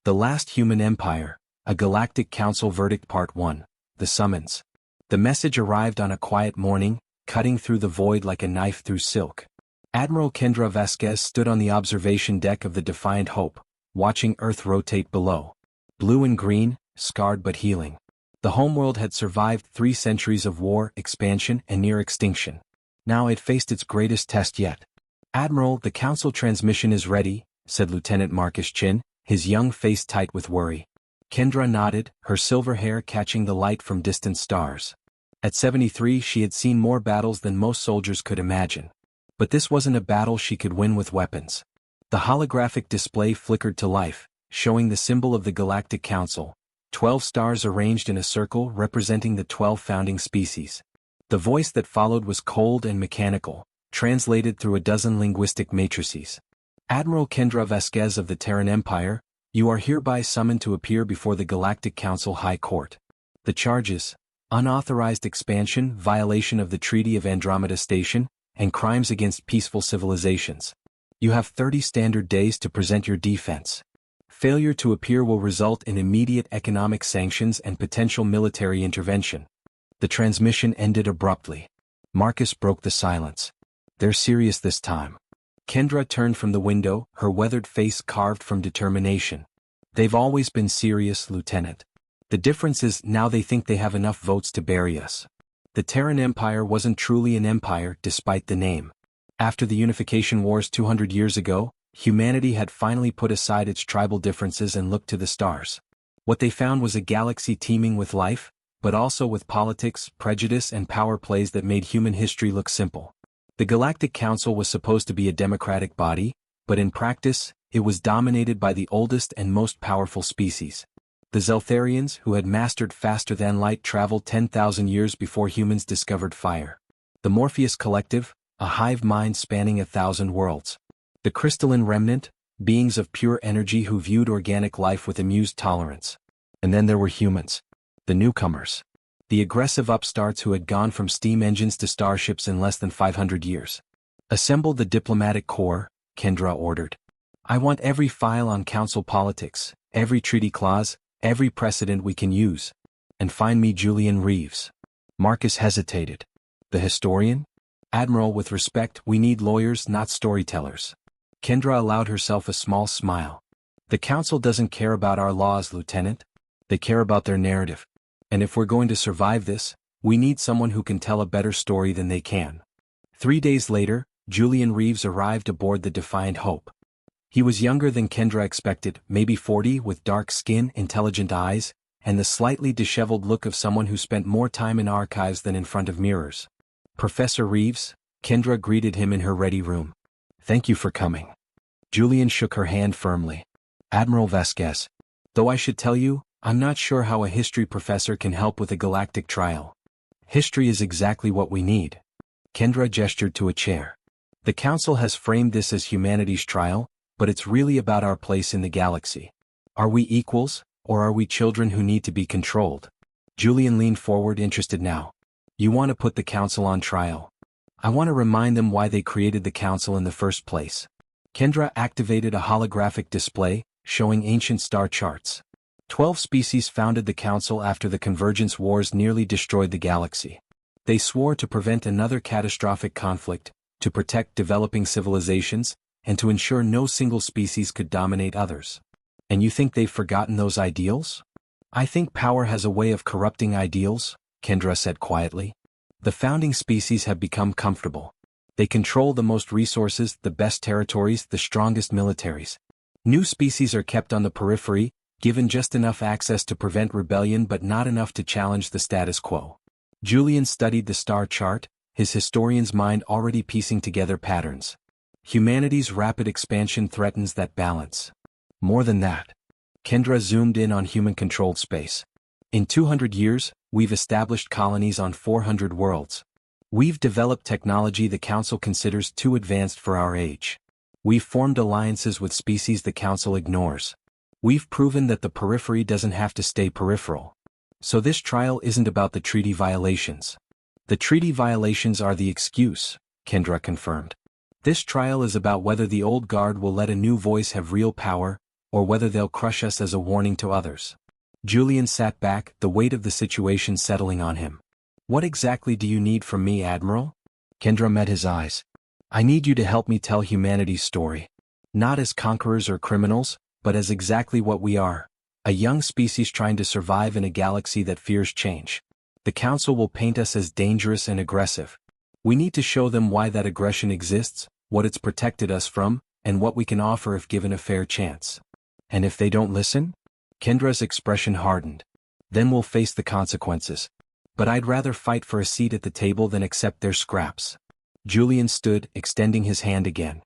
The Last Human Empire, a Galactic Council Verdict Part 1, The Summons. The message arrived on a quiet morning, cutting through the void like a knife through silk. Admiral Kendra Vasquez stood on the observation deck of the Defiant Hope, watching Earth rotate below. Blue and green, scarred but healing. The homeworld had survived 3 centuries of war, expansion, and near extinction. Now it faced its greatest test yet. "Admiral, the Council transmission is ready," said Lieutenant Marcus Chin, his young face tight with worry. Kendra nodded, her silver hair catching the light from distant stars. At 73 she had seen more battles than most soldiers could imagine. But this wasn't a battle she could win with weapons. The holographic display flickered to life, showing the symbol of the Galactic Council, 12 stars arranged in a circle representing the 12 founding species. The voice that followed was cold and mechanical, translated through a dozen linguistic matrices. "Admiral Kendra Vasquez of the Terran Empire, you are hereby summoned to appear before the Galactic Council High Court. The charges: unauthorized expansion, violation of the Treaty of Andromeda Station, and crimes against peaceful civilizations. You have 30 standard days to present your defense. Failure to appear will result in immediate economic sanctions and potential military intervention." The transmission ended abruptly. Marcus broke the silence. "They're serious this time." Kendra turned from the window, her weathered face carved from determination. "They've always been serious, Lieutenant. The difference is now they think they have enough votes to bury us." The Terran Empire wasn't truly an empire despite the name. After the unification wars 200 years ago, humanity had finally put aside its tribal differences and looked to the stars. What they found was a galaxy teeming with life, but also with politics, prejudice, and power plays that made human history look simple. The Galactic Council was supposed to be a democratic body, but in practice, it was dominated by the oldest and most powerful species. The Zeltharians, who had mastered faster-than-light travel 10,000 years before humans discovered fire. The Morpheus Collective, a hive mind spanning 1,000 worlds. The Crystalline Remnant, beings of pure energy who viewed organic life with amused tolerance. And then there were humans. The newcomers. The aggressive upstarts who had gone from steam engines to starships in less than 500 years. "Assemble the diplomatic corps," Kendra ordered. "I want every file on council politics, every treaty clause, every precedent we can use. And find me Julian Reeves." Marcus hesitated. "The historian?" "Admiral, with respect, we need lawyers, not storytellers." Kendra allowed herself a small smile. "The council doesn't care about our laws, Lieutenant. They care about their narrative. And if we're going to survive this, we need someone who can tell a better story than they can." 3 days later, Julian Reeves arrived aboard the Defiant Hope. He was younger than Kendra expected, maybe 40, with dark skin, intelligent eyes, and the slightly disheveled look of someone who spent more time in archives than in front of mirrors. "Professor Reeves," Kendra greeted him in her ready room. "Thank you for coming." Julian shook her hand firmly. "Admiral Vasquez. Though I should tell you, I'm not sure how a history professor can help with a galactic trial." "History is exactly what we need." Kendra gestured to a chair. "The Council has framed this as humanity's trial, but it's really about our place in the galaxy. Are we equals, or are we children who need to be controlled?" Julian leaned forward, interested now. "You want to put the Council on trial?" "I want to remind them why they created the Council in the first place." Kendra activated a holographic display, showing ancient star charts. 12 species founded the Council after the Convergence Wars nearly destroyed the galaxy. They swore to prevent another catastrophic conflict, to protect developing civilizations, and to ensure no single species could dominate others. "And you think they've forgotten those ideals?" "I think power has a way of corrupting ideals," Kendra said quietly. "The founding species have become comfortable. They control the most resources, the best territories, the strongest militaries. New species are kept on the periphery, given just enough access to prevent rebellion but not enough to challenge the status quo." Julian studied the star chart, his historian's mind already piecing together patterns. Humanity's rapid expansion threatens that balance. More than that. Kendra zoomed in on human-controlled space. "In 200 years, we've established colonies on 400 worlds. We've developed technology the Council considers too advanced for our age. We've formed alliances with species the Council ignores. We've proven that the periphery doesn't have to stay peripheral. So this trial isn't about the treaty violations. The treaty violations are the excuse," Kendra confirmed. "This trial is about whether the old guard will let a new voice have real power, or whether they'll crush us as a warning to others. Julian sat back, the weight of the situation settling on him. What exactly do you need from me, Admiral? Kendra met his eyes. I need you to help me tell humanity's story. Not as conquerors or criminals, but as exactly what we are. A young species trying to survive in a galaxy that fears change. The Council will paint us as dangerous and aggressive. We need to show them why that aggression exists, what it's protected us from, and what we can offer if given a fair chance. And if they don't listen? Kendra's expression hardened. Then we'll face the consequences. But I'd rather fight for a seat at the table than accept their scraps. Julian stood, extending his hand again.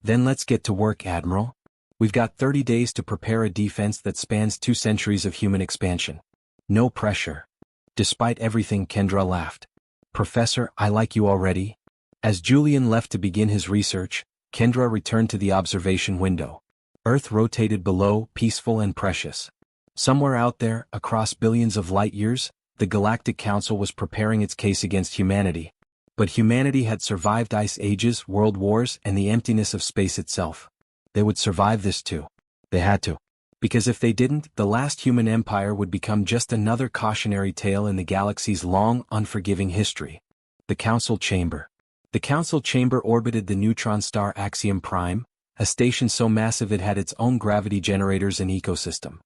Then let's get to work, Admiral. We've got 30 days to prepare a defense that spans 2 centuries of human expansion. No pressure. Despite everything, Kendra laughed. Professor, I like you already. As Julian left to begin his research, Kendra returned to the observation window. Earth rotated below, peaceful and precious. Somewhere out there, across billions of light years, the Galactic Council was preparing its case against humanity. But humanity had survived ice ages, world wars, and the emptiness of space itself. They would survive this too. They had to. Because if they didn't, the last human empire would become just another cautionary tale in the galaxy's long, unforgiving history. The Council Chamber. The Council Chamber orbited the neutron star Axiom Prime, a station so massive it had its own gravity generators and ecosystem.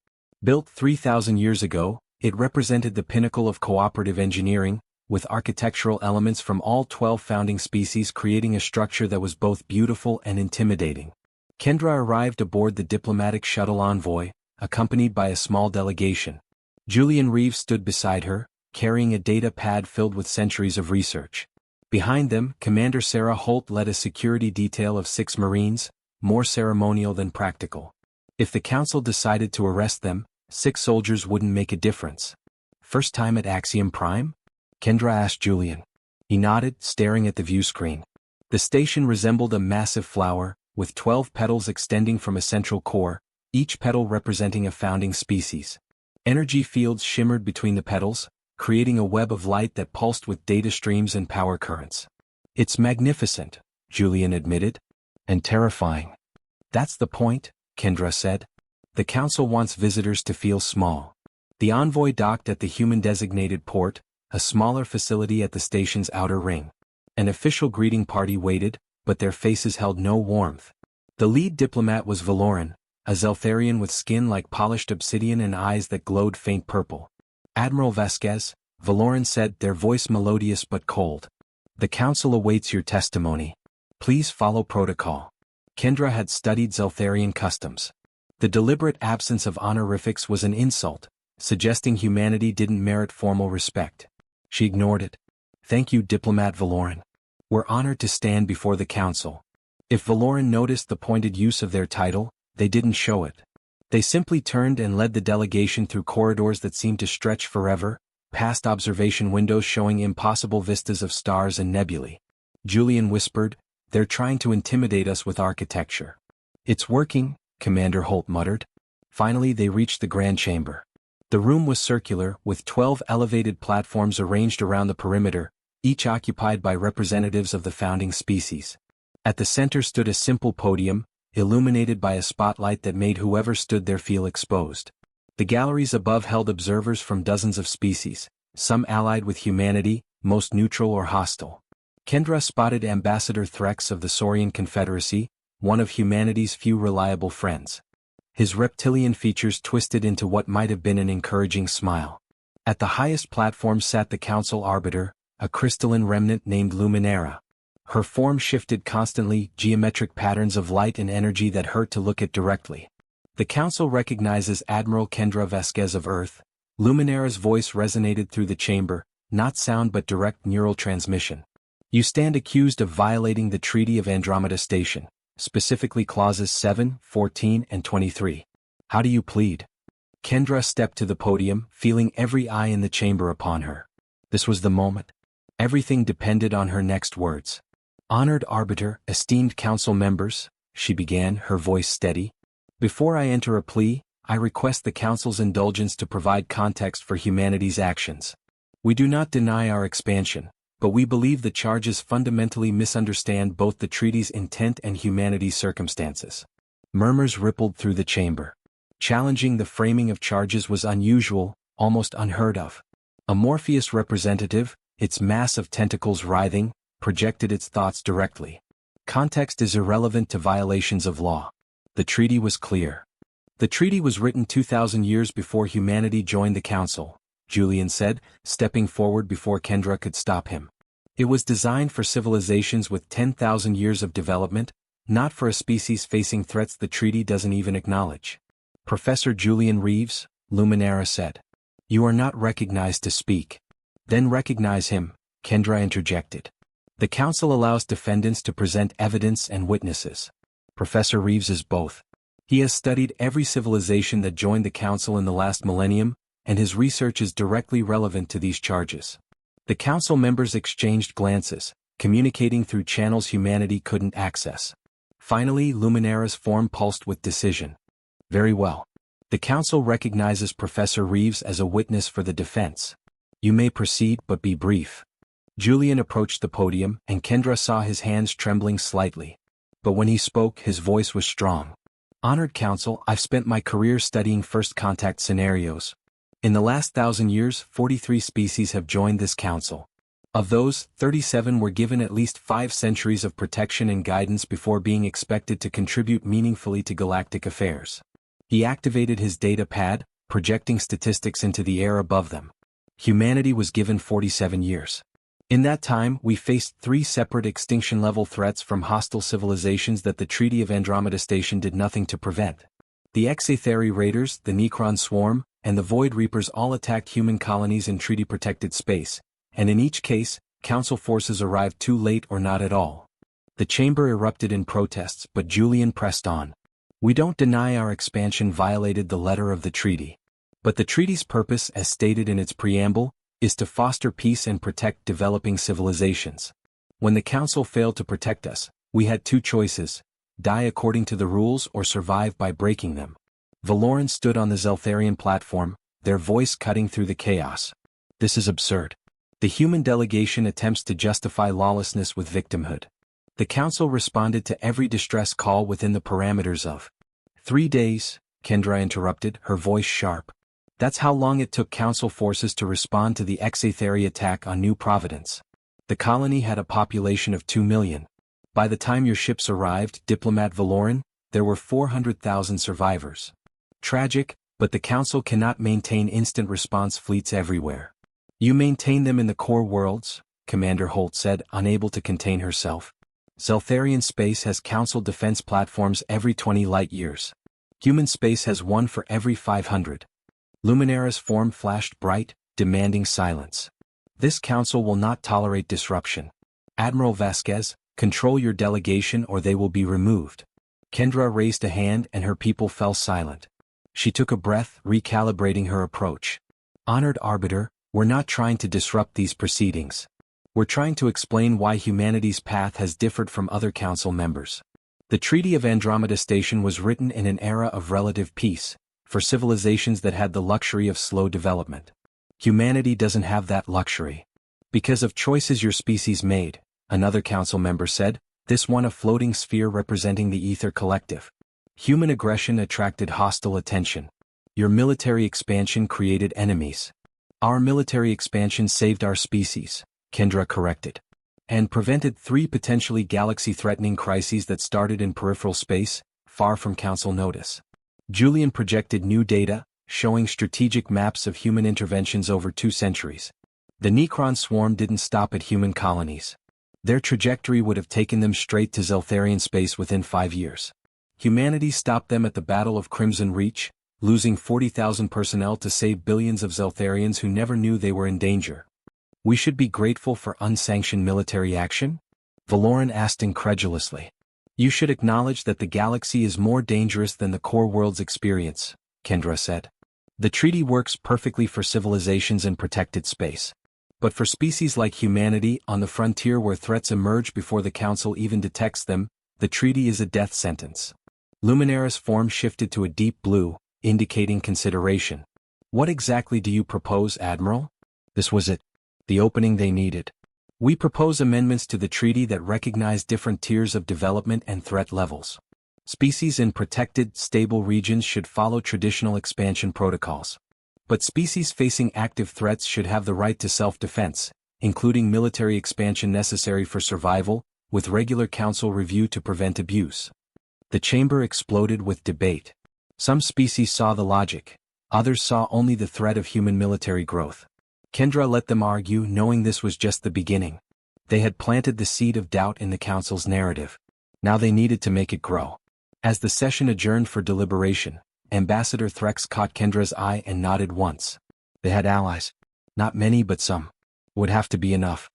Built 3,000 years ago, it represented the pinnacle of cooperative engineering, with architectural elements from all 12 founding species creating a structure that was both beautiful and intimidating. Kendra arrived aboard the diplomatic shuttle Envoy, accompanied by a small delegation. Julian Reeves stood beside her, carrying a data pad filled with centuries of research. Behind them, Commander Sarah Holt led a security detail of 6 Marines, more ceremonial than practical. If the Council decided to arrest them, 6 soldiers wouldn't make a difference. First time at Axiom Prime? Kendra asked Julian. He nodded, staring at the view screen. The station resembled a massive flower, with 12 petals extending from a central core, each petal representing a founding species. Energy fields shimmered between the petals, creating a web of light that pulsed with data streams and power currents. It's magnificent, Julian admitted. And terrifying. That's the point, Kendra said. The Council wants visitors to feel small. The Envoy docked at the human-designated port, a smaller facility at the station's outer ring. An official greeting party waited, but their faces held no warmth. The lead diplomat was Valoran, a Zeltharian with skin like polished obsidian and eyes that glowed faint purple. Admiral Vasquez, Valoran said, their voice melodious but cold. The Council awaits your testimony. Please follow protocol. Kendra had studied Zeltharian customs. The deliberate absence of honorifics was an insult, suggesting humanity didn't merit formal respect. She ignored it. Thank you, Diplomat Valoran. We're honored to stand before the Council. If Valoran noticed the pointed use of their title, they didn't show it. They simply turned and led the delegation through corridors that seemed to stretch forever, past observation windows showing impossible vistas of stars and nebulae. Julian whispered, they're trying to intimidate us with architecture. It's working, Commander Holt muttered. Finally they reached the Grand Chamber. The room was circular, with 12 elevated platforms arranged around the perimeter, each occupied by representatives of the founding species. At the center stood a simple podium, illuminated by a spotlight that made whoever stood there feel exposed. The galleries above held observers from dozens of species, some allied with humanity, most neutral or hostile. Kendra spotted Ambassador Threx of the Saurian Confederacy, one of humanity's few reliable friends. His reptilian features twisted into what might have been an encouraging smile. At the highest platform sat the Council Arbiter, a crystalline remnant named Luminera. Her form shifted constantly, geometric patterns of light and energy that hurt to look at directly. The Council recognizes Admiral Kendra Vasquez of Earth. Luminera's voice resonated through the chamber, not sound but direct neural transmission. You stand accused of violating the Treaty of Andromeda Station, specifically clauses 7, 14, and 23. How do you plead? Kendra stepped to the podium, feeling every eye in the chamber upon her. This was the moment. Everything depended on her next words. Honored Arbiter, esteemed Council members, she began, her voice steady. Before I enter a plea, I request the Council's indulgence to provide context for humanity's actions. We do not deny our expansion, but we believe the charges fundamentally misunderstand both the treaty's intent and humanity's circumstances. Murmurs rippled through the chamber. Challenging the framing of charges was unusual, almost unheard of. A Morpheus representative, its mass of tentacles writhing, projected its thoughts directly. Context is irrelevant to violations of law. The treaty was clear. The treaty was written 2,000 years before humanity joined the council, Julian said, stepping forward before Kendra could stop him. It was designed for civilizations with 10,000 years of development, not for a species facing threats the treaty doesn't even acknowledge. Professor Julian Reeves, Luminara said. You are not recognized to speak. Then recognize him, Kendra interjected. The council allows defendants to present evidence and witnesses. Professor Reeves is both. He has studied every civilization that joined the council in the last millennium, and his research is directly relevant to these charges. The council members exchanged glances, communicating through channels humanity couldn't access. Finally, Luminara's form pulsed with decision. Very well. The council recognizes Professor Reeves as a witness for the defense. You may proceed, but be brief. Julian approached the podium, and Kendra saw his hands trembling slightly. But when he spoke, his voice was strong. Honored Council, I've spent my career studying first contact scenarios. In the last 1,000 years, 43 species have joined this council. Of those, 37 were given at least 5 centuries of protection and guidance before being expected to contribute meaningfully to galactic affairs. He activated his data pad, projecting statistics into the air above them. Humanity was given 47 years. In that time, we faced 3 separate extinction-level threats from hostile civilizations that the Treaty of Andromeda Station did nothing to prevent. The Exatheri Raiders, the Necron Swarm, and the Void Reapers all attacked human colonies in treaty-protected space, and in each case, Council forces arrived too late or not at all. The chamber erupted in protests, but Julian pressed on. We don't deny our expansion violated the letter of the treaty. But the treaty's purpose, as stated in its preamble, is to foster peace and protect developing civilizations. When the council failed to protect us, we had 2 choices: die according to the rules or survive by breaking them. Valoran stood on the Zeltharian platform, their voice cutting through the chaos. This is absurd. The human delegation attempts to justify lawlessness with victimhood. The council responded to every distress call within the parameters of 3 days, Kendra interrupted, her voice sharp. That's how long it took council forces to respond to the Exatheri attack on New Providence. The colony had a population of 2 million. By the time your ships arrived, Diplomat Valoran, there were 400,000 survivors. Tragic, but the council cannot maintain instant response fleets everywhere. You maintain them in the core worlds, Commander Holt said, unable to contain herself. Zeltharian space has council defense platforms every 20 light-years. Human space has one for every 500. Luminara's form flashed bright, demanding silence. This council will not tolerate disruption. Admiral Vasquez, control your delegation or they will be removed. Kendra raised a hand and her people fell silent. She took a breath, recalibrating her approach. Honored Arbiter, we're not trying to disrupt these proceedings. We're trying to explain why humanity's path has differed from other council members. The Treaty of Andromeda Station was written in an era of relative peace, for civilizations that had the luxury of slow development. Humanity doesn't have that luxury. Because of choices your species made, another council member said, this one a floating sphere representing the Ether Collective. Human aggression attracted hostile attention. Your military expansion created enemies. Our military expansion saved our species, Kendra corrected, and prevented 3 potentially galaxy-threatening crises that started in peripheral space, far from council notice. Julian projected new data, showing strategic maps of human interventions over 2 centuries. The Necron Swarm didn't stop at human colonies. Their trajectory would have taken them straight to Zeltharian space within 5 years. Humanity stopped them at the Battle of Crimson Reach, losing 40,000 personnel to save billions of Zeltharians who never knew they were in danger. We should be grateful for unsanctioned military action? Valoran asked incredulously. You should acknowledge that the galaxy is more dangerous than the core world's experience, Kendra said. The treaty works perfectly for civilizations in protected space. But for species like humanity on the frontier where threats emerge before the council even detects them, the treaty is a death sentence. Luminara's form shifted to a deep blue, indicating consideration. What exactly do you propose, Admiral? This was it. The opening they needed. We propose amendments to the treaty that recognize different tiers of development and threat levels. Species in protected, stable regions should follow traditional expansion protocols. But species facing active threats should have the right to self-defense, including military expansion necessary for survival, with regular council review to prevent abuse. The chamber exploded with debate. Some species saw the logic, others saw only the threat of human military growth. Kendra let them argue, knowing this was just the beginning. They had planted the seed of doubt in the council's narrative. Now they needed to make it grow. As the session adjourned for deliberation, Ambassador Threx caught Kendra's eye and nodded once. They had allies. Not many, but some. Would have to be enough.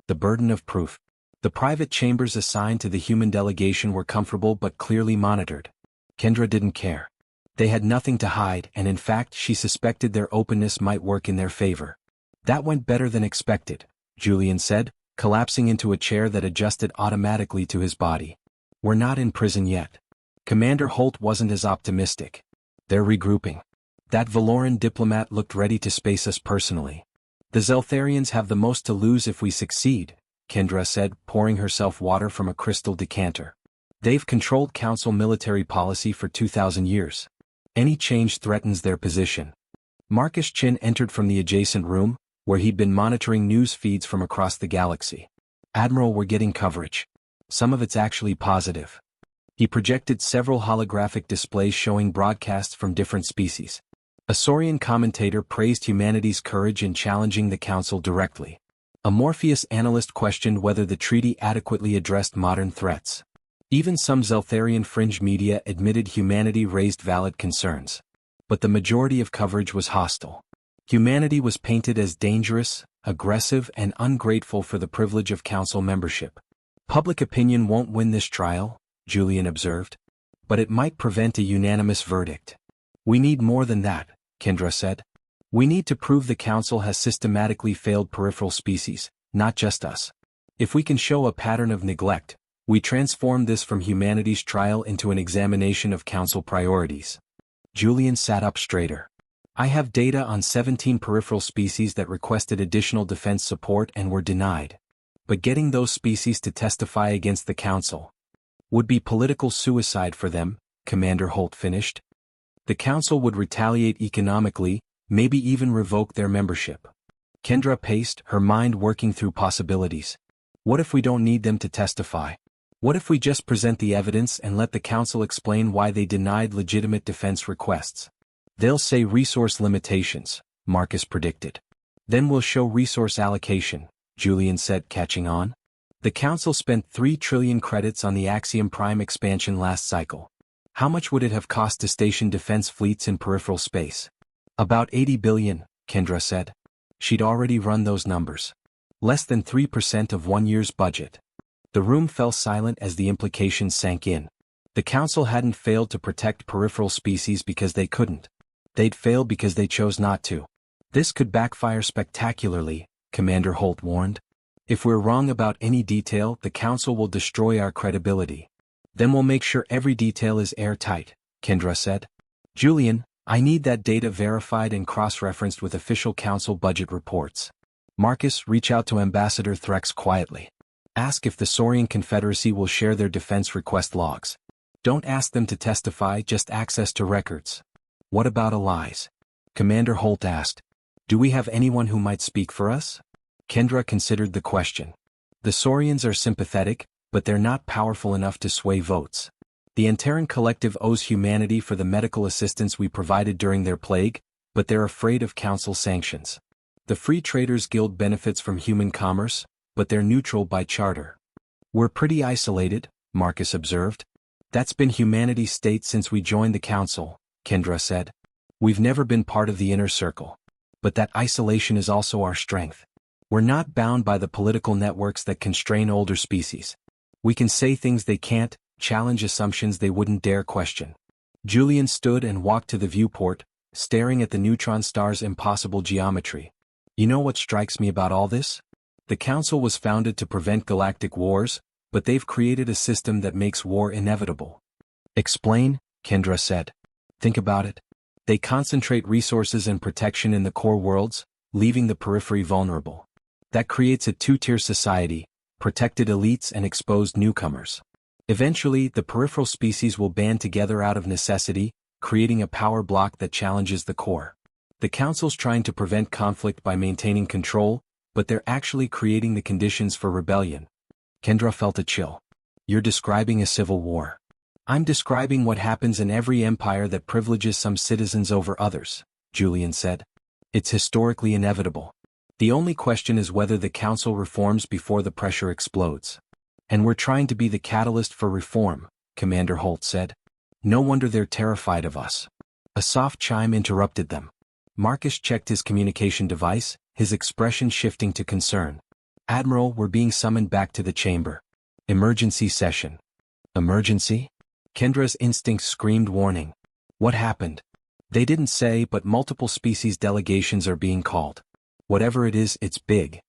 The burden of proof. The private chambers assigned to the human delegation were comfortable but clearly monitored. Kendra didn't care. They had nothing to hide, and in fact she suspected their openness might work in their favor. That went better than expected, Julian said, collapsing into a chair that adjusted automatically to his body. We're not in prison yet. Commander Holt wasn't as optimistic. They're regrouping. That Valoran diplomat looked ready to space us personally. The Zeltharians have the most to lose if we succeed, Kendra said, pouring herself water from a crystal decanter. They've controlled council military policy for 2,000 years. Any change threatens their position. Marcus Chin entered from the adjacent room, where he'd been monitoring news feeds from across the galaxy. Admiral, we're getting coverage. Some of it's actually positive. He projected several holographic displays showing broadcasts from different species. A Saurian commentator praised humanity's courage in challenging the council directly. A Morpheus analyst questioned whether the treaty adequately addressed modern threats. Even some Zeltharian fringe media admitted humanity raised valid concerns. But the majority of coverage was hostile. Humanity was painted as dangerous, aggressive, and ungrateful for the privilege of council membership. Public opinion won't win this trial, Julian observed. But it might prevent a unanimous verdict. We need more than that, Kendra said. We need to prove the council has systematically failed peripheral species, not just us. If we can show a pattern of neglect, we transform this from humanity's trial into an examination of council priorities. Julian sat up straighter. I have data on 17 peripheral species that requested additional defense support and were denied. But getting those species to testify against the council would be political suicide for them, Commander Holt finished. The council would retaliate economically, maybe even revoke their membership. Kendra paced, her mind working through possibilities. What if we don't need them to testify? What if we just present the evidence and let the council explain why they denied legitimate defense requests? They'll say resource limitations, Marcus predicted. Then we'll show resource allocation, Julian said, catching on. The council spent 3 trillion credits on the Axiom Prime expansion last cycle. How much would it have cost to station defense fleets in peripheral space? About 80 billion, Kendra said. She'd already run those numbers. Less than 3% of 1 year's budget. The room fell silent as the implications sank in. The council hadn't failed to protect peripheral species because they couldn't. They'd failed because they chose not to. This could backfire spectacularly, Commander Holt warned. If we're wrong about any detail, the council will destroy our credibility. Then we'll make sure every detail is airtight, Kendra said. Julian, I need that data verified and cross-referenced with official council budget reports. Marcus, reach out to Ambassador Threx quietly. Ask if the Saurian Confederacy will share their defense request logs. Don't ask them to testify, just access to records. What about allies? Commander Holt asked. Do we have anyone who might speak for us? Kendra considered the question. The Saurians are sympathetic, but they're not powerful enough to sway votes. The Antaran Collective owes humanity for the medical assistance we provided during their plague, but they're afraid of council sanctions. The Free Traders Guild benefits from human commerce, but they're neutral by charter. We're pretty isolated, Marcus observed. That's been humanity's state since we joined the council, Kendra said. We've never been part of the inner circle. But that isolation is also our strength. We're not bound by the political networks that constrain older species. We can say things they can't, challenge assumptions they wouldn't dare question. Julian stood and walked to the viewport, staring at the neutron star's impossible geometry. You know what strikes me about all this? The council was founded to prevent galactic wars, but they've created a system that makes war inevitable. Explain, Kendra said. Think about it. They concentrate resources and protection in the core worlds, leaving the periphery vulnerable. That creates a two-tier society, protected elites and exposed newcomers. Eventually, the peripheral species will band together out of necessity, creating a power block that challenges the core. The Council's trying to prevent conflict by maintaining control, but they're actually creating the conditions for rebellion. Kendra felt a chill. You're describing a civil war. I'm describing what happens in every empire that privileges some citizens over others, Julian said. It's historically inevitable. The only question is whether the Council reforms before the pressure explodes. And we're trying to be the catalyst for reform, Commander Holt said. No wonder they're terrified of us. A soft chime interrupted them. Marcus checked his communication device, his expression shifting to concern. Admiral, we're being summoned back to the chamber. Emergency session. Emergency? Kendra's instinct screamed warning. What happened? They didn't say, but multiple species delegations are being called. Whatever it is, it's big.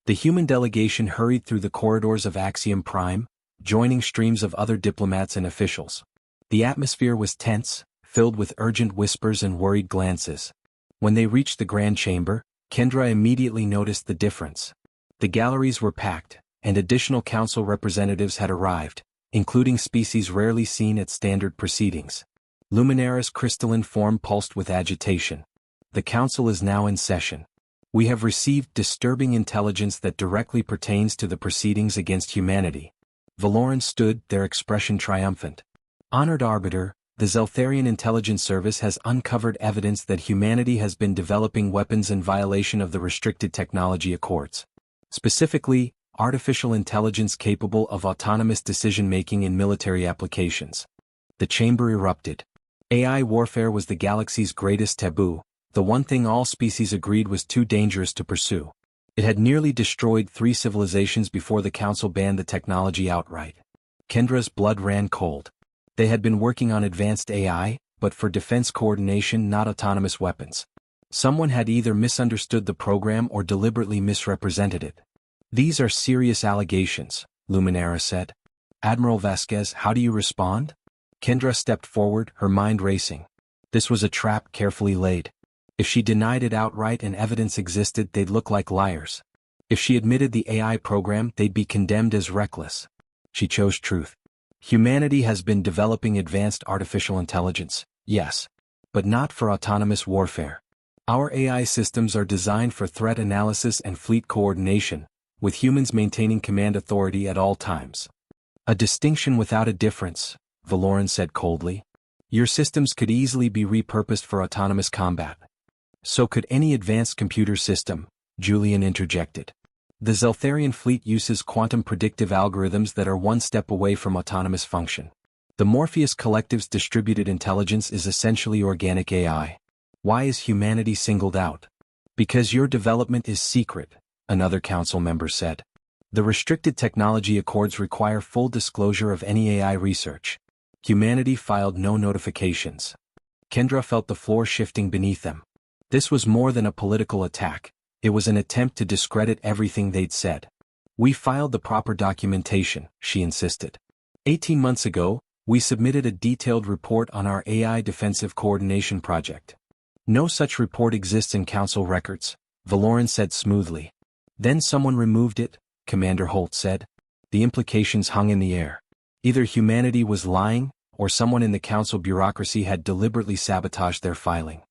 The human delegation hurried through the corridors of Axiom Prime, joining streams of other diplomats and officials. The atmosphere was tense, filled with urgent whispers and worried glances. When they reached the Grand Chamber, Kendra immediately noticed the difference. The galleries were packed, and additional council representatives had arrived, including species rarely seen at standard proceedings. Luminara's crystalline form pulsed with agitation. The council is now in session. We have received disturbing intelligence that directly pertains to the proceedings against humanity. Valoran stood, their expression triumphant. Honored Arbiter, the Zeltharian Intelligence Service has uncovered evidence that humanity has been developing weapons in violation of the Restricted Technology Accords. Specifically, artificial intelligence capable of autonomous decision-making in military applications. The chamber erupted. AI warfare was the galaxy's greatest taboo, the one thing all species agreed was too dangerous to pursue. It had nearly destroyed 3 civilizations before the Council banned the technology outright. Kendra's blood ran cold. They had been working on advanced AI, but for defense coordination, not autonomous weapons. Someone had either misunderstood the program or deliberately misrepresented it. These are serious allegations, Luminara said. Admiral Vasquez, how do you respond? Kendra stepped forward, her mind racing. This was a trap carefully laid. If she denied it outright and evidence existed, they'd look like liars. If she admitted the AI program, they'd be condemned as reckless. She chose truth. Humanity has been developing advanced artificial intelligence, yes, but not for autonomous warfare. Our AI systems are designed for threat analysis and fleet coordination, with humans maintaining command authority at all times. A distinction without a difference, Valoran said coldly. Your systems could easily be repurposed for autonomous combat. So could any advanced computer system, Julian interjected. The Zeltharian fleet uses quantum predictive algorithms that are one step away from autonomous function. The Morpheus Collective's distributed intelligence is essentially organic AI. Why is humanity singled out? Because your development is secret, another council member said. The Restricted Technology Accords require full disclosure of any AI research. Humanity filed no notifications. Kendra felt the floor shifting beneath them. This was more than a political attack. It was an attempt to discredit everything they'd said. We filed the proper documentation, she insisted. 18 months ago, we submitted a detailed report on our AI defensive coordination project. No such report exists in council records, Valoran said smoothly. Then someone removed it, Commander Holt said. The implications hung in the air. Either humanity was lying, or someone in the council bureaucracy had deliberately sabotaged their filing.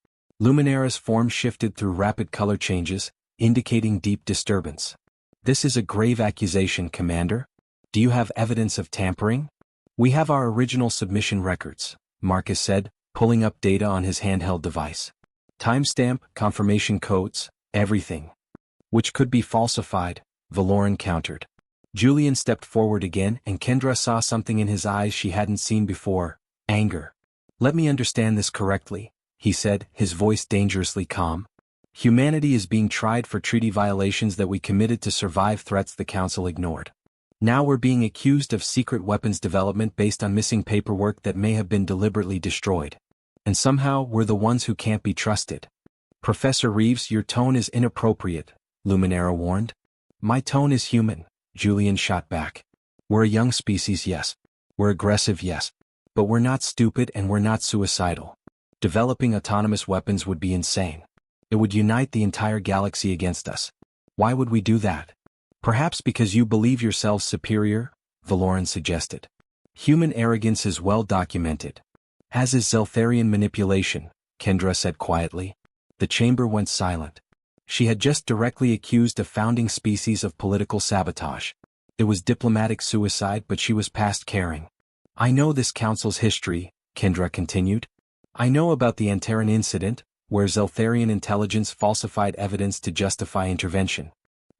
Luminara's form shifted through rapid color changes, indicating deep disturbance. This is a grave accusation, Commander. Do you have evidence of tampering? We have our original submission records, Marcus said, pulling up data on his handheld device. Timestamp, confirmation codes, everything. Which could be falsified, Valoran countered. Julian stepped forward again, and Kendra saw something in his eyes she hadn't seen before, anger. Let me understand this correctly, he said, his voice dangerously calm. Humanity is being tried for treaty violations that we committed to survive threats the Council ignored. Now we're being accused of secret weapons development based on missing paperwork that may have been deliberately destroyed. And somehow we're the ones who can't be trusted. Professor Reeves, your tone is inappropriate, Luminara warned. My tone is human, Julian shot back. We're a young species, yes. We're aggressive, yes. But we're not stupid and we're not suicidal. Developing autonomous weapons would be insane. It would unite the entire galaxy against us. Why would we do that? Perhaps because you believe yourselves superior, Valoran suggested. Human arrogance is well documented. As is Zeltharian manipulation, Kendra said quietly. The chamber went silent. She had just directly accused a founding species of political sabotage. It was diplomatic suicide, but she was past caring. I know this council's history, Kendra continued. I know about the Antaran incident, where Zeltharian intelligence falsified evidence to justify intervention.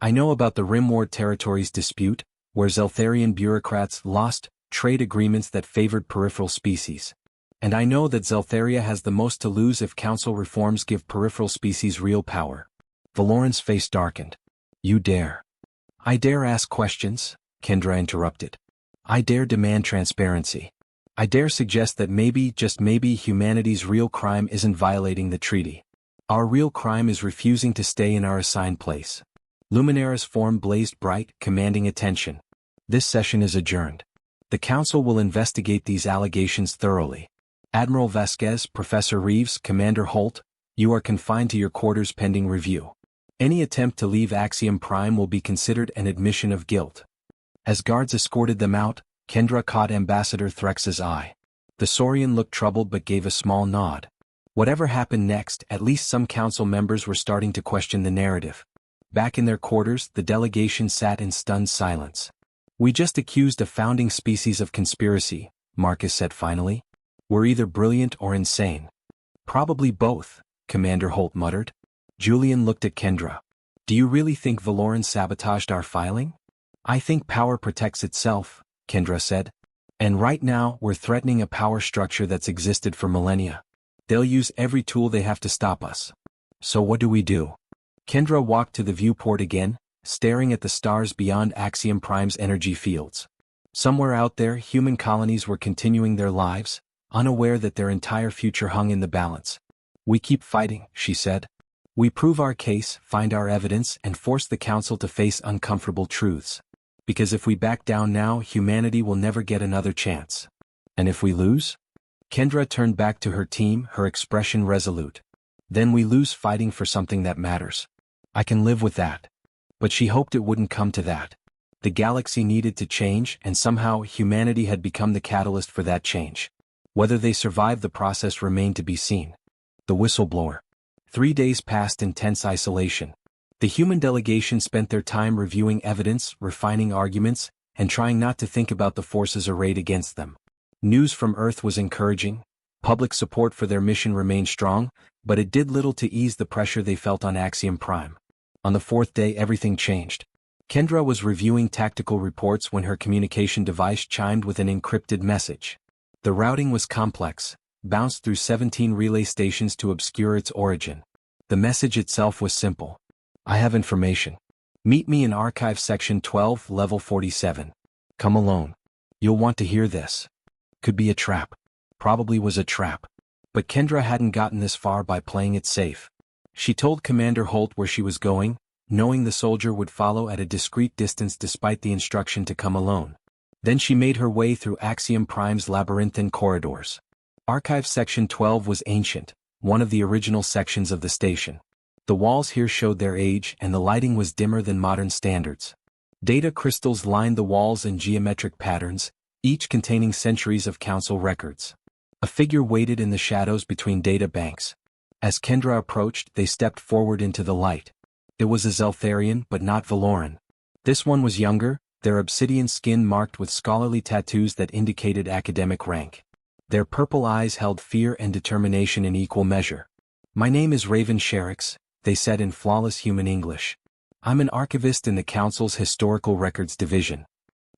I know about the Rimward territories dispute, where Zeltharian bureaucrats lost trade agreements that favored peripheral species. And I know that Zeltharia has the most to lose if council reforms give peripheral species real power. Valoran's face darkened. You dare. I dare ask questions, Kendra interrupted. I dare demand transparency. I dare suggest that maybe, just maybe, humanity's real crime isn't violating the treaty. Our real crime is refusing to stay in our assigned place. Luminara's form blazed bright, commanding attention. This session is adjourned. The council will investigate these allegations thoroughly. Admiral Vasquez, Professor Reeves, Commander Holt, you are confined to your quarters pending review. Any attempt to leave Axiom Prime will be considered an admission of guilt. As guards escorted them out, Kendra caught Ambassador Threx's eye. The Saurian looked troubled but gave a small nod. Whatever happened next, at least some council members were starting to question the narrative. Back in their quarters, the delegation sat in stunned silence. We just accused a founding species of conspiracy, Marcus said finally. We're either brilliant or insane. Probably both, Commander Holt muttered. Julian looked at Kendra. Do you really think Valoran sabotaged our filing? I think power protects itself, Kendra said. And right now, we're threatening a power structure that's existed for millennia. They'll use every tool they have to stop us. So what do we do? Kendra walked to the viewport again, staring at the stars beyond Axiom Prime's energy fields. Somewhere out there, human colonies were continuing their lives, unaware that their entire future hung in the balance. We keep fighting, she said. We prove our case, find our evidence, and force the council to face uncomfortable truths. Because if we back down now, humanity will never get another chance. And if we lose? Kendra turned back to her team, her expression resolute. Then we lose fighting for something that matters. I can live with that. But she hoped it wouldn't come to that. The galaxy needed to change, and somehow humanity had become the catalyst for that change. Whether they survived the process remained to be seen. The whistleblower. 3 days passed in tense isolation. The human delegation spent their time reviewing evidence, refining arguments, and trying not to think about the forces arrayed against them. News from Earth was encouraging. Public support for their mission remained strong, but it did little to ease the pressure they felt on Axiom Prime. On the 4th day, everything changed. Kendra was reviewing tactical reports when her communication device chimed with an encrypted message. The routing was complex, bounced through 17 relay stations to obscure its origin. The message itself was simple. I have information. Meet me in Archive Section 12, Level 47. Come alone. You'll want to hear this. Could be a trap. Probably was a trap. But Kendra hadn't gotten this far by playing it safe. She told Commander Holt where she was going, knowing the soldier would follow at a discreet distance despite the instruction to come alone. Then she made her way through Axiom Prime's labyrinthine corridors. Archive Section 12 was ancient, one of the original sections of the station. The walls here showed their age, and the lighting was dimmer than modern standards. Data crystals lined the walls in geometric patterns, each containing centuries of council records. A figure waited in the shadows between data banks. As Kendra approached, they stepped forward into the light. It was a Zeltharian, but not Valoran. This one was younger, their obsidian skin marked with scholarly tattoos that indicated academic rank. Their purple eyes held fear and determination in equal measure. My name is Raven Sherrix, they said in flawless human English. I'm an archivist in the Council's Historical Records Division.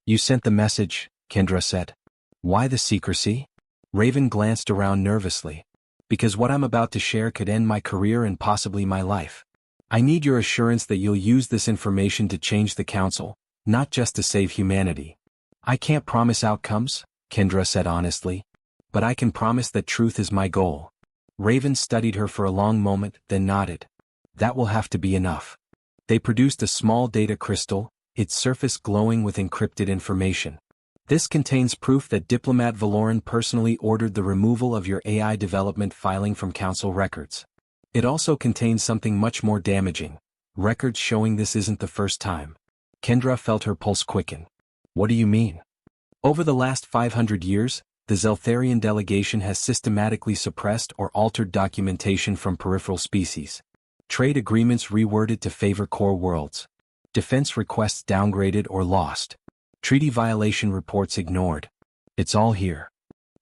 You sent the message, Kendra said. Why the secrecy? Raven glanced around nervously. Because what I'm about to share could end my career and possibly my life. I need your assurance that you'll use this information to change the Council, not just to save humanity. I can't promise outcomes, Kendra said honestly. But I can promise that truth is my goal. Raven studied her for a long moment, then nodded. That will have to be enough. They produced a small data crystal, its surface glowing with encrypted information. This contains proof that Diplomat Valoran personally ordered the removal of your AI development filing from Council records. It also contains something much more damaging, records showing this isn't the first time. Kendra felt her pulse quicken. What do you mean? Over the last 500 years, the Zeltharian delegation has systematically suppressed or altered documentation from peripheral species. Trade agreements reworded to favor core worlds. Defense requests downgraded or lost. Treaty violation reports ignored. It's all here.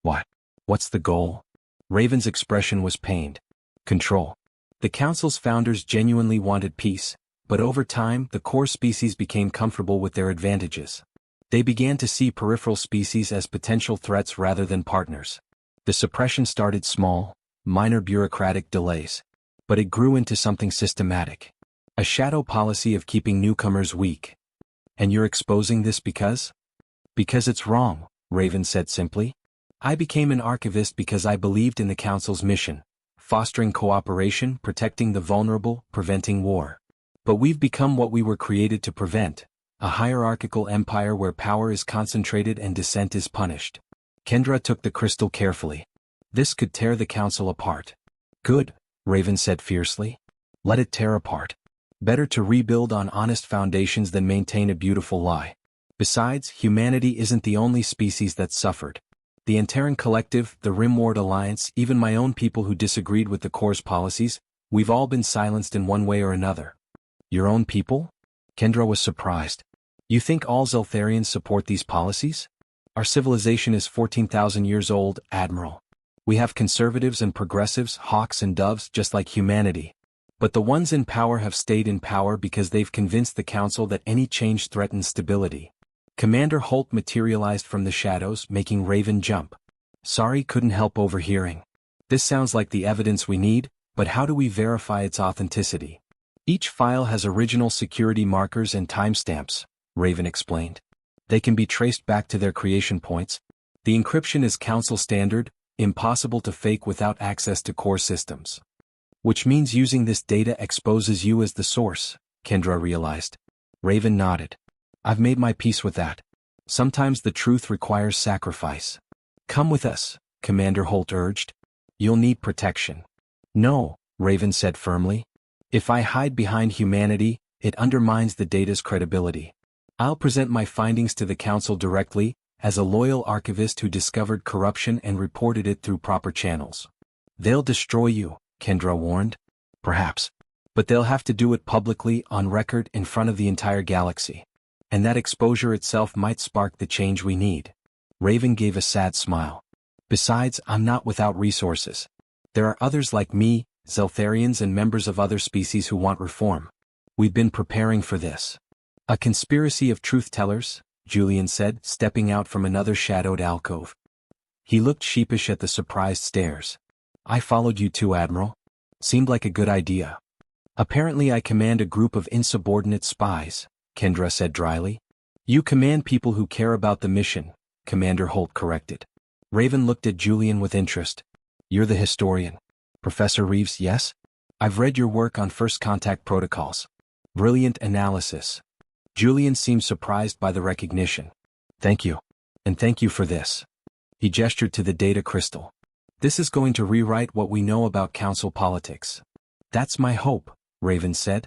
What? What's the goal? Raven's expression was pained. Control. The Council's founders genuinely wanted peace, but over time the core species became comfortable with their advantages. They began to see peripheral species as potential threats rather than partners. The suppression started small, minor bureaucratic delays. But it grew into something systematic. A shadow policy of keeping newcomers weak. And you're exposing this because? Because it's wrong, Raven said simply. I became an archivist because I believed in the Council's mission, fostering cooperation, protecting the vulnerable, preventing war. But we've become what we were created to prevent, a hierarchical empire where power is concentrated and dissent is punished. Kendra took the crystal carefully. This could tear the Council apart. Good, Raven said fiercely. Let it tear apart. Better to rebuild on honest foundations than maintain a beautiful lie. Besides, humanity isn't the only species that's suffered. The Antaran Collective, the Rimward Alliance, even my own people who disagreed with the Core's policies, we've all been silenced in one way or another. Your own people? Kendra was surprised. You think all Zeltharians support these policies? Our civilization is 14,000 years old, Admiral. We have conservatives and progressives, hawks and doves, just like humanity. But the ones in power have stayed in power because they've convinced the Council that any change threatens stability. Commander Holt materialized from the shadows, making Raven jump. Sorry, couldn't help overhearing. This sounds like the evidence we need, but how do we verify its authenticity? Each file has original security markers and timestamps, Raven explained. They can be traced back to their creation points. The encryption is Council standard, impossible to fake without access to core systems. Which means using this data exposes you as the source, Kendra realized. Raven nodded. I've made my peace with that. Sometimes the truth requires sacrifice. Come with us, Commander Holt urged. You'll need protection. No, Raven said firmly. If I hide behind humanity, it undermines the data's credibility. I'll present my findings to the Council directly, as a loyal archivist who discovered corruption and reported it through proper channels. They'll destroy you, Kendra warned. Perhaps. But they'll have to do it publicly, on record, in front of the entire galaxy. And that exposure itself might spark the change we need. Raven gave a sad smile. Besides, I'm not without resources. There are others like me, Zeltharians and members of other species who want reform. We've been preparing for this. A conspiracy of truth-tellers, Julian said, stepping out from another shadowed alcove. He looked sheepish at the surprised stares. I followed you too, Admiral. Seemed like a good idea. Apparently I command a group of insubordinate spies, Kendra said dryly. You command people who care about the mission, Commander Holt corrected. Raven looked at Julian with interest. You're the historian. Professor Reeves, yes? I've read your work on first contact protocols. Brilliant analysis. Julian seemed surprised by the recognition. Thank you. And thank you for this. He gestured to the data crystal. This is going to rewrite what we know about Council politics. That's my hope, Raven said.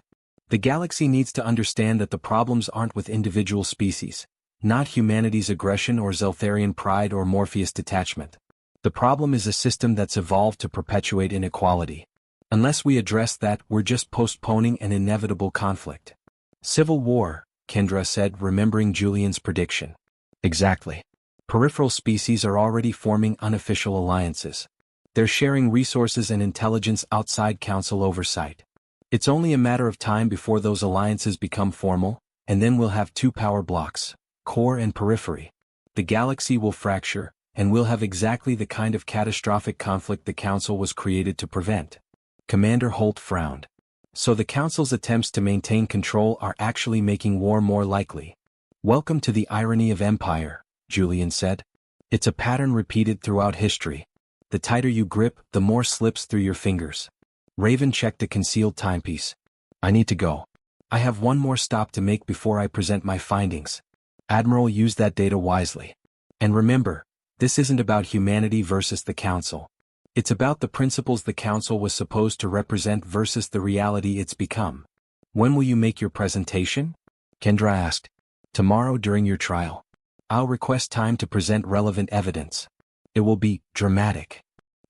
The galaxy needs to understand that the problems aren't with individual species, not humanity's aggression or Zeltharian pride or Morpheus detachment. The problem is a system that's evolved to perpetuate inequality. Unless we address that, we're just postponing an inevitable conflict. Civil war, Kendra said, remembering Julian's prediction. Exactly. Peripheral species are already forming unofficial alliances. They're sharing resources and intelligence outside Council oversight. It's only a matter of time before those alliances become formal, and then we'll have two power blocks, core and periphery. The galaxy will fracture, and we'll have exactly the kind of catastrophic conflict the Council was created to prevent. Commander Holt frowned. So the Council's attempts to maintain control are actually making war more likely. Welcome to the irony of empire, Julian said. It's a pattern repeated throughout history. The tighter you grip, the more slips through your fingers. Raven checked a concealed timepiece. I need to go. I have one more stop to make before I present my findings. Admiral, use that data wisely. And remember, this isn't about humanity versus the Council. It's about the principles the Council was supposed to represent versus the reality it's become. When will you make your presentation? Kendra asked. Tomorrow during your trial. I'll request time to present relevant evidence. It will be dramatic.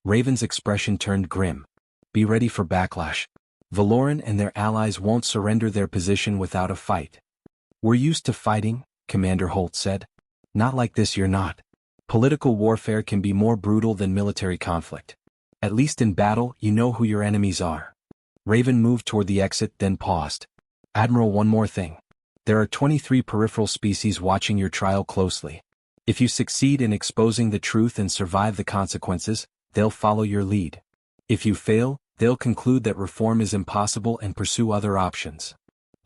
Raven's expression turned grim. Be ready for backlash. Valoran and their allies won't surrender their position without a fight. We're used to fighting, Commander Holt said. Not like this, you're not. Political warfare can be more brutal than military conflict. At least in battle, you know who your enemies are. Raven moved toward the exit, then paused. Admiral, one more thing. There are 23 peripheral species watching your trial closely. If you succeed in exposing the truth and survive the consequences, they'll follow your lead. If you fail, they'll conclude that reform is impossible and pursue other options.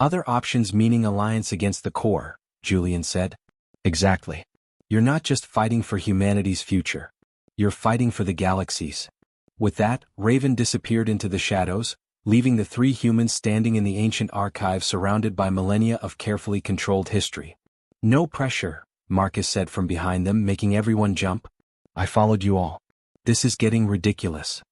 Other options meaning alliance against the core, Julian said. Exactly. You're not just fighting for humanity's future. You're fighting for the galaxy's. With that, Raven disappeared into the shadows, leaving the three humans standing in the ancient archive surrounded by millennia of carefully controlled history. No pressure, Marcus said from behind them, making everyone jump. I followed you all. This is getting ridiculous.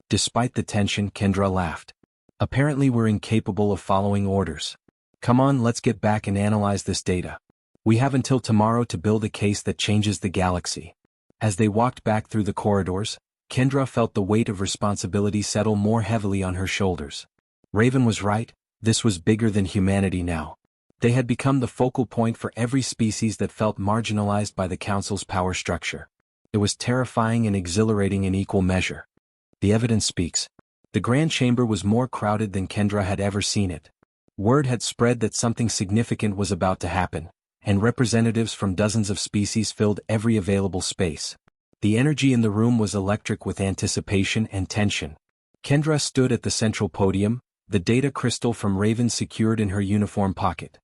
Despite the tension, Kendra laughed. Apparently we're incapable of following orders. Come on, let's get back and analyze this data. We have until tomorrow to build a case that changes the galaxy. As they walked back through the corridors, Kendra felt the weight of responsibility settle more heavily on her shoulders. Raven was right, this was bigger than humanity now. They had become the focal point for every species that felt marginalized by the Council's power structure. It was terrifying and exhilarating in equal measure. The evidence speaks. The Grand Chamber was more crowded than Kendra had ever seen it. Word had spread that something significant was about to happen, and representatives from dozens of species filled every available space. The energy in the room was electric with anticipation and tension. Kendra stood at the central podium, the data crystal from Raven secured in her uniform pocket.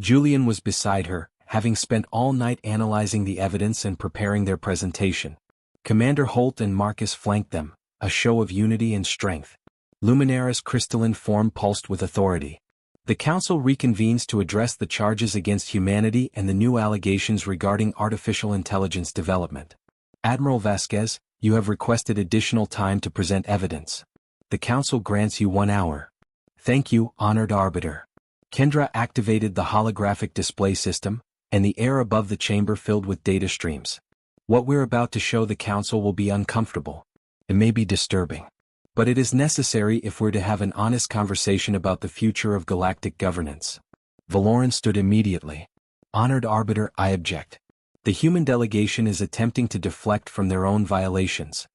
Julian was beside her, having spent all night analyzing the evidence and preparing their presentation. Commander Holt and Marcus flanked them, a show of unity and strength. Luminara's crystalline form pulsed with authority. The Council reconvenes to address the charges against humanity and the new allegations regarding artificial intelligence development. Admiral Vasquez, you have requested additional time to present evidence. The Council grants you 1 hour. Thank you, Honored Arbiter. Kendra activated the holographic display system, and the air above the chamber filled with data streams. What we're about to show the Council will be uncomfortable. It may be disturbing. But it is necessary if we're to have an honest conversation about the future of galactic governance. Valoran stood immediately. Honored Arbiter, I object. The human delegation is attempting to deflect from their own violations.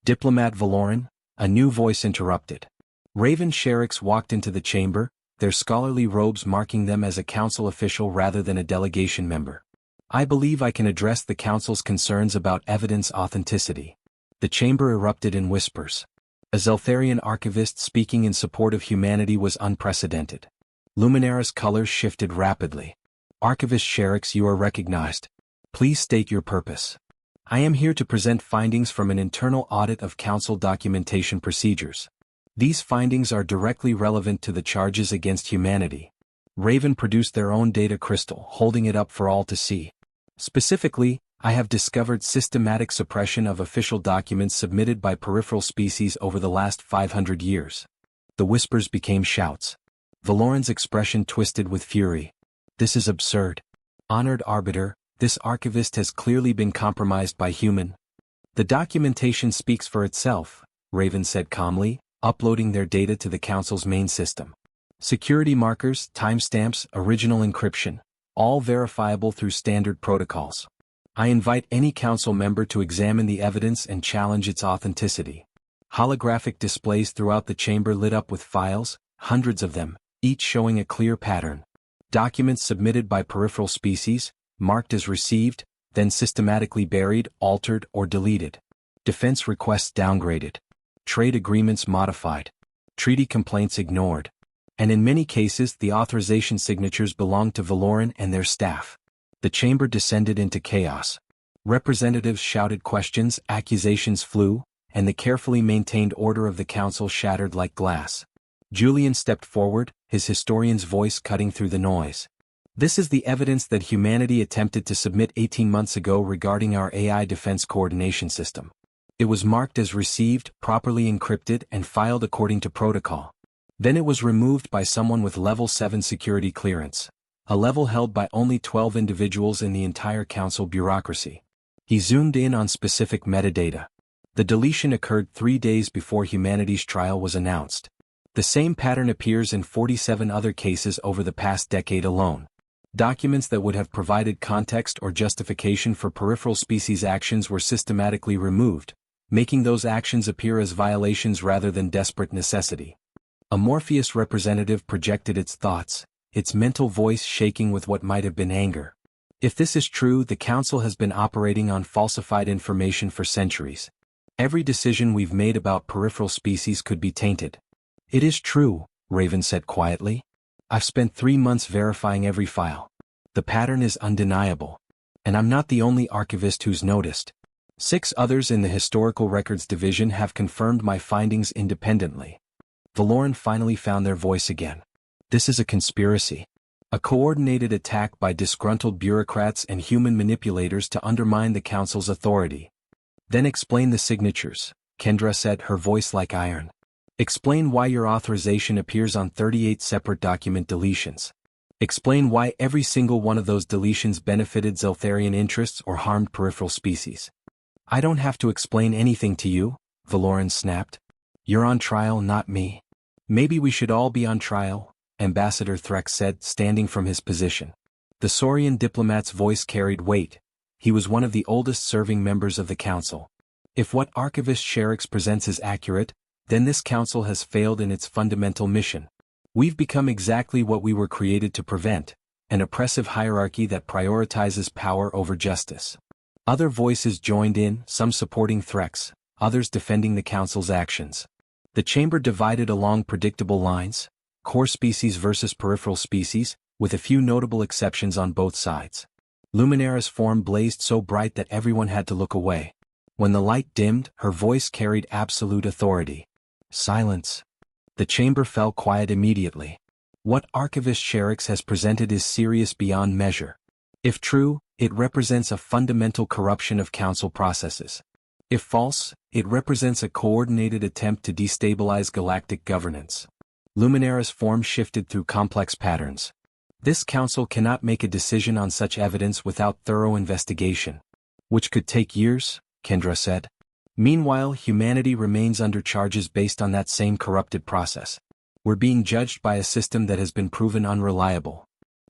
Diplomat Valoran, a new voice interrupted. Raven Sherricks walked into the chamber, their scholarly robes marking them as a council official rather than a delegation member. I believe I can address the council's concerns about evidence authenticity. The chamber erupted in whispers. A Zeltharian archivist speaking in support of humanity was unprecedented. Luminara's colors shifted rapidly. Archivist Sherricks, you are recognized. Please state your purpose. I am here to present findings from an internal audit of Council documentation procedures. These findings are directly relevant to the charges against humanity. Raven produced their own data crystal, holding it up for all to see. Specifically, I have discovered systematic suppression of official documents submitted by peripheral species over the last 500 years. The whispers became shouts. Valoran's expression twisted with fury. This is absurd. Honored Arbiter, this archivist has clearly been compromised by human. The documentation speaks for itself, Raven said calmly, uploading their data to the Council's main system. Security markers, timestamps, original encryption, all verifiable through standard protocols. I invite any Council member to examine the evidence and challenge its authenticity. Holographic displays throughout the chamber lit up with files, hundreds of them, each showing a clear pattern. Documents submitted by peripheral species, marked as received, then systematically buried, altered, or deleted. Defense requests downgraded. Trade agreements modified. Treaty complaints ignored. And in many cases the authorization signatures belonged to Valoran and their staff. The chamber descended into chaos. Representatives shouted questions, accusations flew, and the carefully maintained order of the Council shattered like glass. Julian stepped forward, his historian's voice cutting through the noise. This is the evidence that humanity attempted to submit 18 months ago regarding our AI defense coordination system. It was marked as received, properly encrypted, and filed according to protocol. Then it was removed by someone with level 7 security clearance. a level held by only 12 individuals in the entire council bureaucracy. He zoomed in on specific metadata. The deletion occurred 3 days before humanity's trial was announced. The same pattern appears in 47 other cases over the past decade alone. Documents that would have provided context or justification for peripheral species actions were systematically removed, making those actions appear as violations rather than desperate necessity. A Morpheus representative projected its thoughts, its mental voice shaking with what might have been anger. If this is true, the Council has been operating on falsified information for centuries. Every decision we've made about peripheral species could be tainted. It is true, Raven said quietly. I've spent 3 months verifying every file. The pattern is undeniable. And I'm not the only archivist who's noticed. 6 others in the Historical Records Division have confirmed my findings independently. Valoran finally found their voice again. This is a conspiracy. A coordinated attack by disgruntled bureaucrats and human manipulators to undermine the Council's authority. Then explain the signatures, Kendra said, her voice like iron. Explain why your authorization appears on 38 separate document deletions. Explain why every single one of those deletions benefited Zeltharian interests or harmed peripheral species. I don't have to explain anything to you, Valoran snapped. You're on trial, not me. Maybe we should all be on trial, Ambassador Threx said, standing from his position. The Saurian diplomat's voice carried weight. He was one of the oldest serving members of the Council. If what Archivist Sherix presents is accurate, then this Council has failed in its fundamental mission. We've become exactly what we were created to prevent, an oppressive hierarchy that prioritizes power over justice. Other voices joined in, some supporting Threx, others defending the Council's actions. The chamber divided along predictable lines, core species versus peripheral species, with a few notable exceptions on both sides. Luminara's form blazed so bright that everyone had to look away. When the light dimmed, her voice carried absolute authority. Silence. The chamber fell quiet immediately. What Archivist Sherix has presented is serious beyond measure. If true, it represents a fundamental corruption of Council processes. If false, it represents a coordinated attempt to destabilize galactic governance. Luminara's form shifted through complex patterns. This Council cannot make a decision on such evidence without thorough investigation. Which could take years, Kendra said. Meanwhile, humanity remains under charges based on that same corrupted process. We're being judged by a system that has been proven unreliable.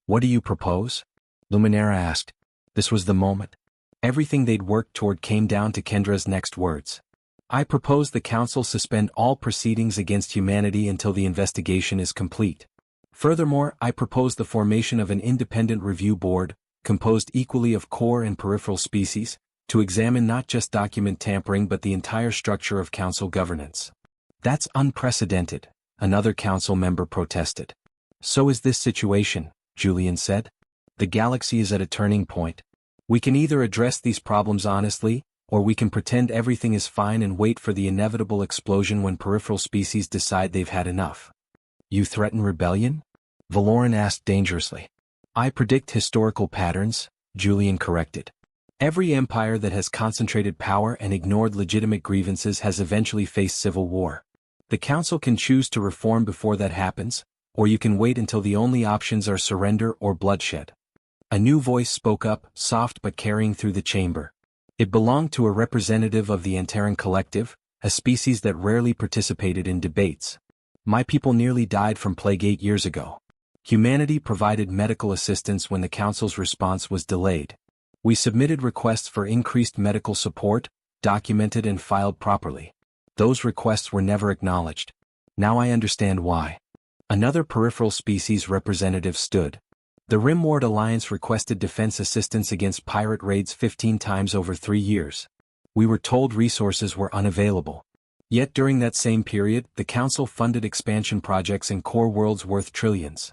What do you propose? Luminara asked. This was the moment. Everything they'd worked toward came down to Kendra's next words. I propose the Council suspend all proceedings against humanity until the investigation is complete. Furthermore, I propose the formation of an independent review board, composed equally of core and peripheral species, to examine not just document tampering but the entire structure of Council governance. That's unprecedented, another Council member protested. So is this situation, Julian said. The galaxy is at a turning point. We can either address these problems honestly, or we can pretend everything is fine and wait for the inevitable explosion when peripheral species decide they've had enough. You threaten rebellion? Valoran asked dangerously. I predict historical patterns, Julian corrected. Every empire that has concentrated power and ignored legitimate grievances has eventually faced civil war. The Council can choose to reform before that happens, or you can wait until the only options are surrender or bloodshed. A new voice spoke up, soft but carrying through the chamber. It belonged to a representative of the Antaran Collective, a species that rarely participated in debates. My people nearly died from plague 8 years ago. Humanity provided medical assistance when the Council's response was delayed. We submitted requests for increased medical support, documented and filed properly. Those requests were never acknowledged. Now I understand why. Another peripheral species representative stood. The Rimward Alliance requested defense assistance against pirate raids 15 times over 3 years. We were told resources were unavailable. Yet during that same period, the Council funded expansion projects in core worlds worth trillions.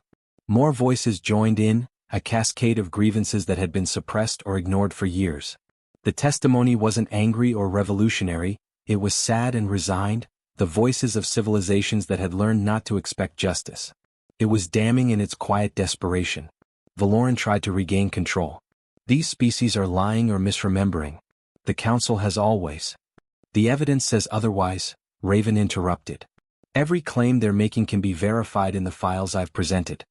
More voices joined in, a cascade of grievances that had been suppressed or ignored for years. The testimony wasn't angry or revolutionary, it was sad and resigned, the voices of civilizations that had learned not to expect justice. It was damning in its quiet desperation. Valoran tried to regain control. These species are lying or misremembering. The Council has always. The evidence says otherwise, Raven interrupted. Every claim they're making can be verified in the files I've presented.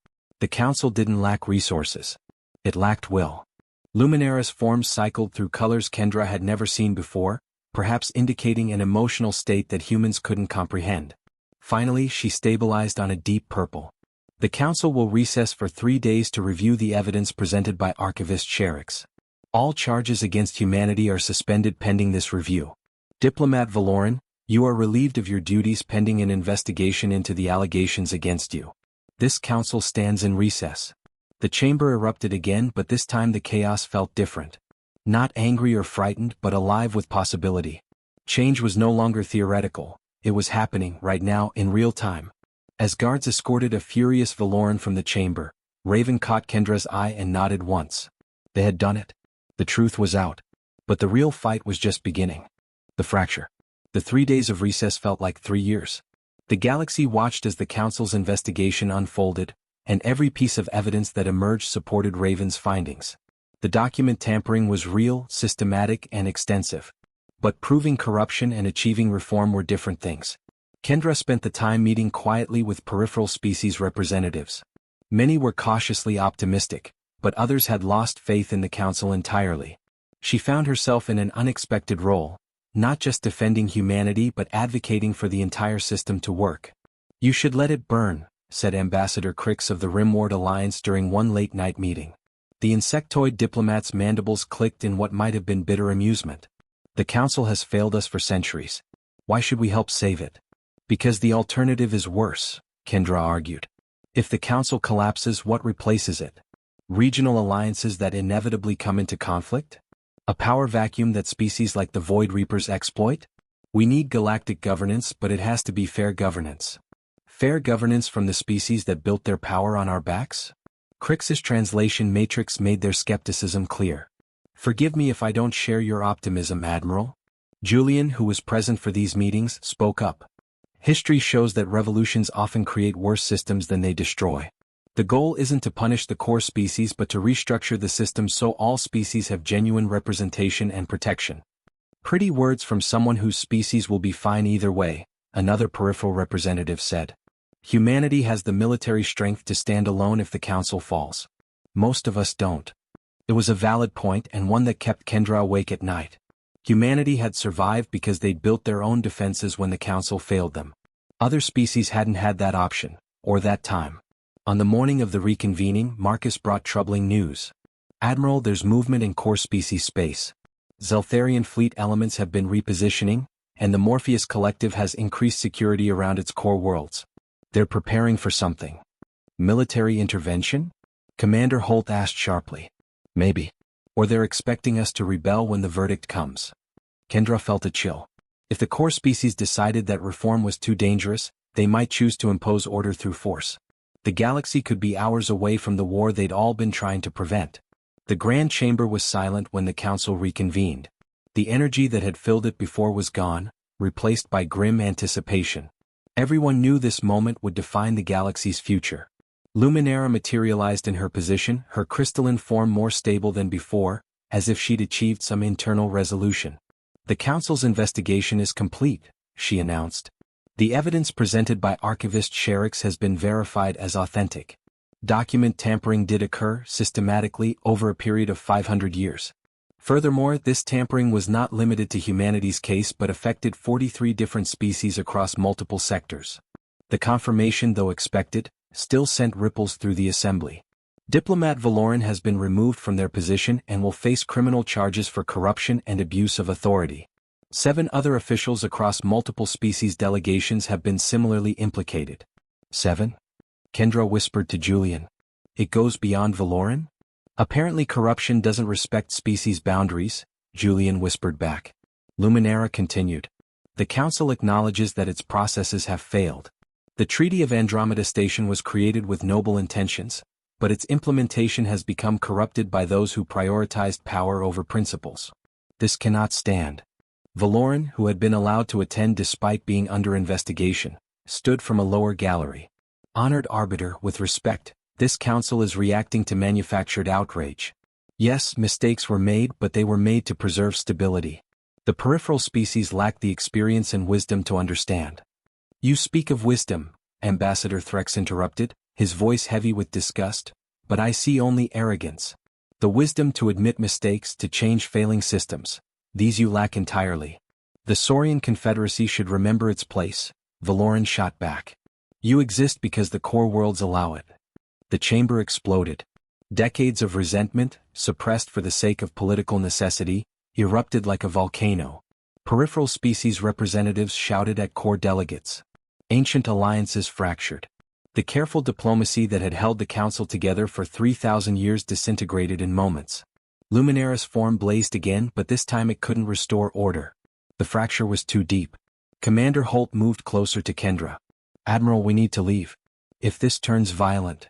The council didn't lack resources. It lacked will. Luminara's forms cycled through colors Kendra had never seen before, perhaps indicating an emotional state that humans couldn't comprehend. Finally, she stabilized on a deep purple. The council will recess for 3 days to review the evidence presented by Archivist Sherix. All charges against humanity are suspended pending this review. Diplomat Valoran, you are relieved of your duties pending an investigation into the allegations against you. This council stands in recess. The chamber erupted again, but this time the chaos felt different. Not angry or frightened, but alive with possibility. Change was no longer theoretical, it was happening right now in real time. As guards escorted a furious Valoran from the chamber, Raven caught Kendra's eye and nodded once. They had done it. The truth was out. But the real fight was just beginning. The fracture. The 3 days of recess felt like 3 years. The galaxy watched as the council's investigation unfolded, and every piece of evidence that emerged supported Raven's findings. The document tampering was real, systematic, and extensive. But proving corruption and achieving reform were different things. Kendra spent the time meeting quietly with peripheral species representatives. Many were cautiously optimistic, but others had lost faith in the council entirely. She found herself in an unexpected role, not just defending humanity but advocating for the entire system to work. "You should let it burn," said Ambassador Crix of the Rimward Alliance during one late-night meeting. The insectoid diplomat's mandibles clicked in what might have been bitter amusement. "The council has failed us for centuries. Why should we help save it?" "Because the alternative is worse," Kendra argued. "If the council collapses, what replaces it? Regional alliances that inevitably come into conflict? A power vacuum that species like the Void Reapers exploit? We need galactic governance, but it has to be fair governance. Fair governance from the species that built their power on our backs?" Crix's translation matrix made their skepticism clear. "Forgive me if I don't share your optimism, Admiral." Julian, who was present for these meetings, spoke up. "History shows that revolutions often create worse systems than they destroy. The goal isn't to punish the core species but to restructure the system so all species have genuine representation and protection." "Pretty words from someone whose species will be fine either way," another peripheral representative said. "Humanity has the military strength to stand alone if the council falls. Most of us don't." It was a valid point and one that kept Kendra awake at night. Humanity had survived because they'd built their own defenses when the council failed them. Other species hadn't had that option, or that time. On the morning of the reconvening, Marcus brought troubling news. "Admiral, there's movement in core species space. Zeltharian fleet elements have been repositioning, and the Morpheus Collective has increased security around its core worlds. They're preparing for something." "Military intervention?" Commander Holt asked sharply. "Maybe. Or they're expecting us to rebel when the verdict comes." Kendra felt a chill. If the core species decided that reform was too dangerous, they might choose to impose order through force. The galaxy could be hours away from the war they'd all been trying to prevent. The Grand Chamber was silent when the council reconvened. The energy that had filled it before was gone, replaced by grim anticipation. Everyone knew this moment would define the galaxy's future. Luminara materialized in her position, her crystalline form more stable than before, as if she'd achieved some internal resolution. "The council's investigation is complete," she announced. "The evidence presented by Archivist Sherix has been verified as authentic. Document tampering did occur, systematically, over a period of 500 years. Furthermore, this tampering was not limited to humanity's case but affected 43 different species across multiple sectors. The confirmation, though expected, still sent ripples through the assembly. Diplomat Valoran has been removed from their position and will face criminal charges for corruption and abuse of authority. 7 other officials across multiple species delegations have been similarly implicated." "7?" Kendra whispered to Julian. "It goes beyond Valoran?" "Apparently corruption doesn't respect species boundaries," Julian whispered back. Luminara continued. "The council acknowledges that its processes have failed. The Treaty of Andromeda Station was created with noble intentions, but its implementation has become corrupted by those who prioritized power over principles. This cannot stand." Valoran, who had been allowed to attend despite being under investigation, stood from a lower gallery. "Honored Arbiter, with respect, this council is reacting to manufactured outrage. Yes, mistakes were made, but they were made to preserve stability. The peripheral species lacked the experience and wisdom to understand." "You speak of wisdom," Ambassador Threx interrupted. his voice heavy with disgust, "but I see only arrogance. The wisdom to admit mistakes, to change failing systems. These you lack entirely." "The Saurian Confederacy should remember its place," Valoran shot back. "You exist because the core worlds allow it." The chamber exploded. Decades of resentment, suppressed for the sake of political necessity, erupted like a volcano. Peripheral species representatives shouted at core delegates. Ancient alliances fractured. The careful diplomacy that had held the council together for 3,000 years disintegrated in moments. Luminara's form blazed again, but this time it couldn't restore order. The fracture was too deep. Commander Holt moved closer to Kendra. "Admiral, we need to leave. If this turns violent."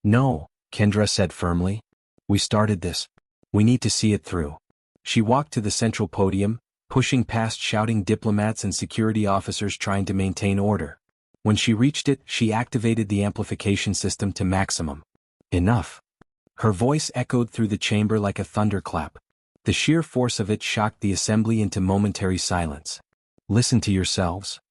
"No," Kendra said firmly. "We started this. We need to see it through." She walked to the central podium, pushing past shouting diplomats and security officers trying to maintain order. When she reached it, she activated the amplification system to maximum. "Enough." Her voice echoed through the chamber like a thunderclap. The sheer force of it shocked the assembly into momentary silence. "Listen to yourselves."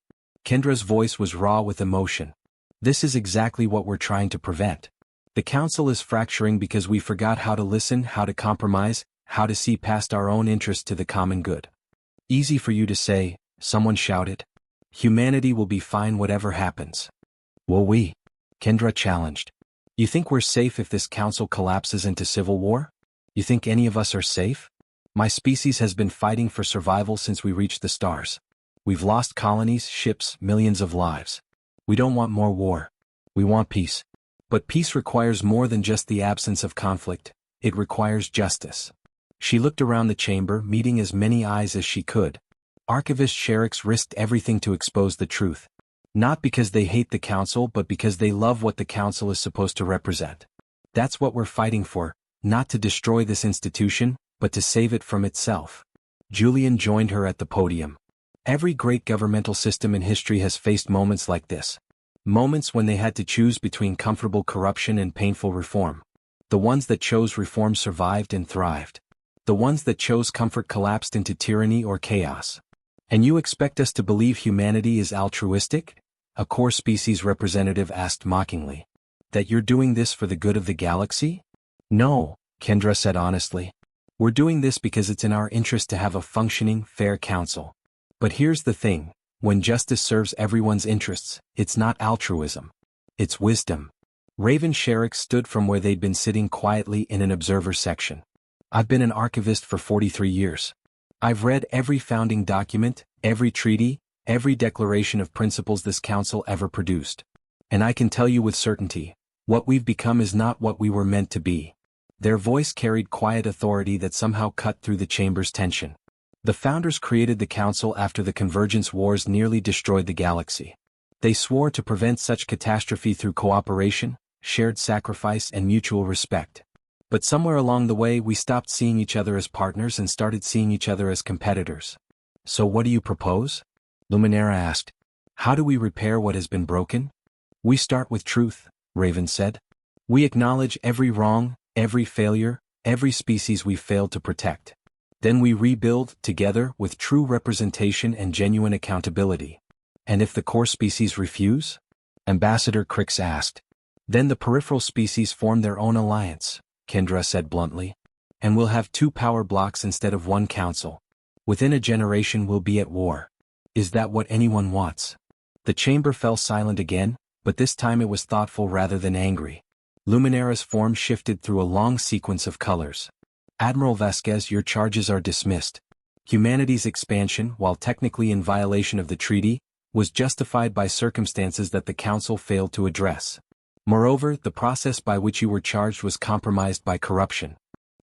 Kendra's voice was raw with emotion. "This is exactly what we're trying to prevent. The council is fracturing because we forgot how to listen, how to compromise, how to see past our own interest to the common good." "Easy for you to say," someone shouted. "Humanity will be fine whatever happens." "Will we?" Kendra challenged. "You think we're safe if this council collapses into civil war? You think any of us are safe? My species has been fighting for survival since we reached the stars. We've lost colonies, ships, millions of lives. We don't want more war. We want peace. But peace requires more than just the absence of conflict. It requires justice." She looked around the chamber, meeting as many eyes as she could. Archivist Sherricks risked everything to expose the truth. Not because they hate the council, but because they love what the council is supposed to represent. "That's what we're fighting for, not to destroy this institution, but to save it from itself." Julian joined her at the podium. "Every great governmental system in history has faced moments like this. Moments when they had to choose between comfortable corruption and painful reform. The ones that chose reform survived and thrived. The ones that chose comfort collapsed into tyranny or chaos. And you expect us to believe humanity is altruistic?" a core species representative asked mockingly. "That you're doing this for the good of the galaxy?" "No," Kendra said honestly. "We're doing this because it's in our interest to have a functioning, fair council. But here's the thing. When justice serves everyone's interests, it's not altruism. It's wisdom." Raven Sherrick stood from where they'd been sitting quietly in an observer section. "I've been an archivist for 43 years. I've read every founding document, every treaty, every declaration of principles this council ever produced. And I can tell you with certainty, what we've become is not what we were meant to be." Their voice carried quiet authority that somehow cut through the chamber's tension. "The founders created the council after the convergence wars nearly destroyed the galaxy. They swore to prevent such catastrophe through cooperation, shared sacrifice, and mutual respect. But somewhere along the way we stopped seeing each other as partners and started seeing each other as competitors." "So what do you propose?" Luminara asked. "How do we repair what has been broken?" "We start with truth," Raven said. "We acknowledge every wrong, every failure, every species we've failed to protect. Then we rebuild, together, with true representation and genuine accountability." "And if the core species refuse?" Ambassador Crix asked. "Then the peripheral species form their own alliance," Kendra said bluntly. "And we'll have 2 power blocks instead of 1 council. Within a generation we'll be at war. Is that what anyone wants?" The chamber fell silent again, but this time it was thoughtful rather than angry. Luminara's form shifted through a long sequence of colors. "Admiral Vasquez, your charges are dismissed. Humanity's expansion, while technically in violation of the treaty, was justified by circumstances that the Council failed to address. Moreover, the process by which you were charged was compromised by corruption."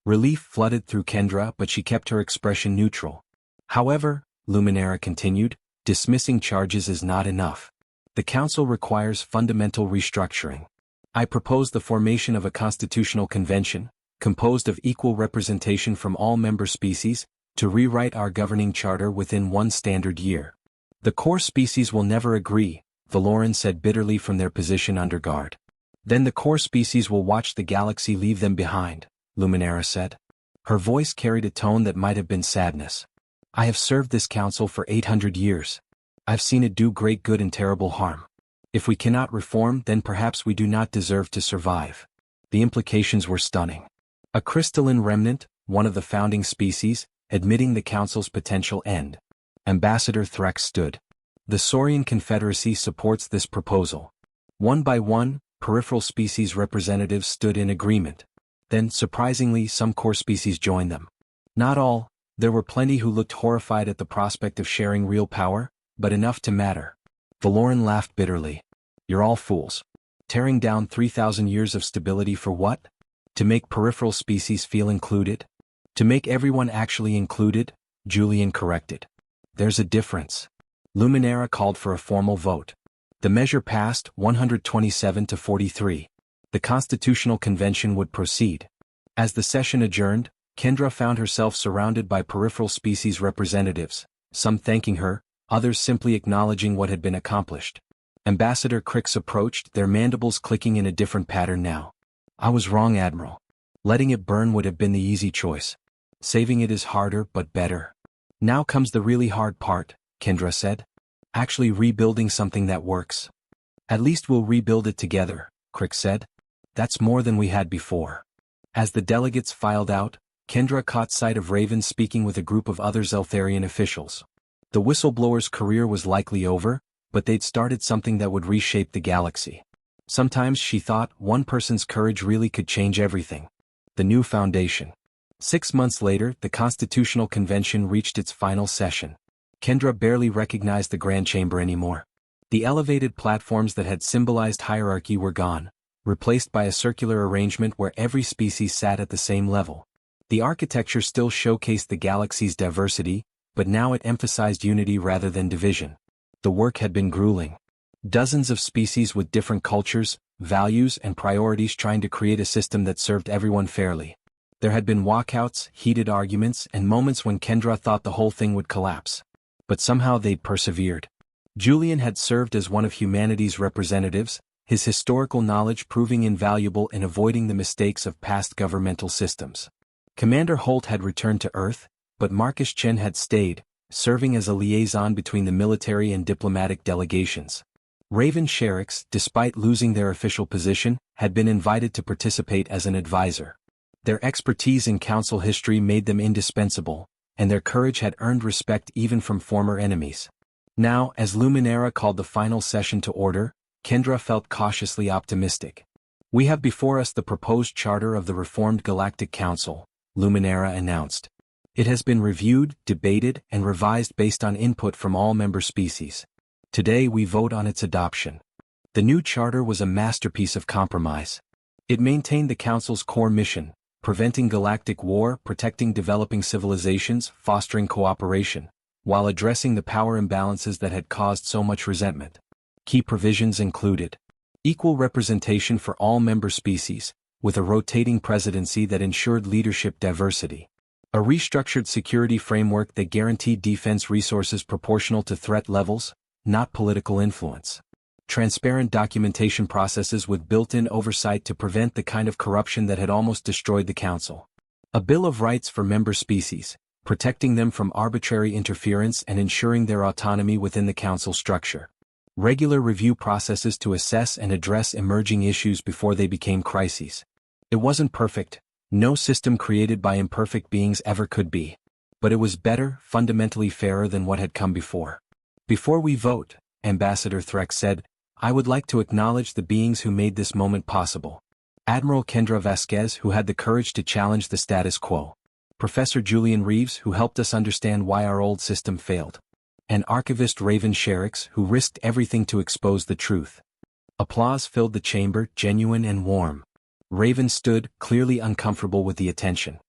Relief flooded through Kendra, but she kept her expression neutral. "However," Luminara continued, "dismissing charges is not enough. The Council requires fundamental restructuring. I propose the formation of a constitutional convention, composed of equal representation from all member species, to rewrite our governing charter within 1 standard year." "The core species will never agree," Valoran said bitterly from their position under guard. "Then the core species will watch the galaxy leave them behind," Luminara said. Her voice carried a tone that might have been sadness. "I have served this council for 800 years. I've seen it do great good and terrible harm. If we cannot reform, then perhaps we do not deserve to survive. The implications were stunning. A crystalline remnant, one of the founding species, admitting the Council's potential end. Ambassador Threx stood. The Saurian Confederacy supports this proposal. One by one, peripheral species representatives stood in agreement. Then, surprisingly, some core species joined them. Not all, there were plenty who looked horrified at the prospect of sharing real power, but enough to matter. Valoran laughed bitterly. You're all fools. Tearing down 3,000 years of stability for what? To make peripheral species feel included? To make everyone actually included? Julian corrected. There's a difference. Luminara called for a formal vote. The measure passed, 127 to 43. The Constitutional Convention would proceed. As the session adjourned, Kendra found herself surrounded by peripheral species representatives, some thanking her, others simply acknowledging what had been accomplished. Ambassador Crix approached, their mandibles clicking in a different pattern now. I was wrong, Admiral. Letting it burn would have been the easy choice. Saving it is harder but better. Now comes the really hard part, Kendra said. Actually rebuilding something that works. At least we'll rebuild it together, Crix said. That's more than we had before. As the delegates filed out, Kendra caught sight of Raven speaking with a group of other Zeltharian officials. The whistleblower's career was likely over, but they'd started something that would reshape the galaxy. Sometimes she thought one person's courage really could change everything. The new foundation. 6 months later, the Constitutional Convention reached its final session. Kendra barely recognized the Grand Chamber anymore. The elevated platforms that had symbolized hierarchy were gone, replaced by a circular arrangement where every species sat at the same level. The architecture still showcased the galaxy's diversity, but now it emphasized unity rather than division. The work had been grueling. Dozens of species with different cultures, values, and priorities trying to create a system that served everyone fairly. There had been walkouts, heated arguments, and moments when Kendra thought the whole thing would collapse. But somehow they'd persevered. Julian had served as one of humanity's representatives, his historical knowledge proving invaluable in avoiding the mistakes of past governmental systems. Commander Holt had returned to Earth, but Marcus Chen had stayed, serving as a liaison between the military and diplomatic delegations. Raven Sherricks, despite losing their official position, had been invited to participate as an advisor. Their expertise in council history made them indispensable, and their courage had earned respect even from former enemies. Now, as Luminara called the final session to order, Kendra felt cautiously optimistic. We have before us the proposed charter of the reformed Galactic Council, Luminara announced. It has been reviewed, debated, and revised based on input from all member species. Today we vote on its adoption. The new charter was a masterpiece of compromise. It maintained the Council's core mission, preventing galactic war, protecting developing civilizations, fostering cooperation, while addressing the power imbalances that had caused so much resentment. Key provisions included equal representation for all member species, with a rotating presidency that ensured leadership diversity. A restructured security framework that guaranteed defense resources proportional to threat levels, not political influence. Transparent documentation processes with built-in oversight to prevent the kind of corruption that had almost destroyed the Council. A Bill of Rights for member species, protecting them from arbitrary interference and ensuring their autonomy within the Council structure. Regular review processes to assess and address emerging issues before they became crises. It wasn't perfect, no system created by imperfect beings ever could be. But it was better, fundamentally fairer than what had come before. Before we vote, Ambassador Threx said, I would like to acknowledge the beings who made this moment possible. Admiral Kendra Vasquez, who had the courage to challenge the status quo. Professor Julian Reeves, who helped us understand why our old system failed. And Archivist Raven Sherricks, who risked everything to expose the truth. Applause filled the chamber, genuine and warm. Raven stood, clearly uncomfortable with the attention.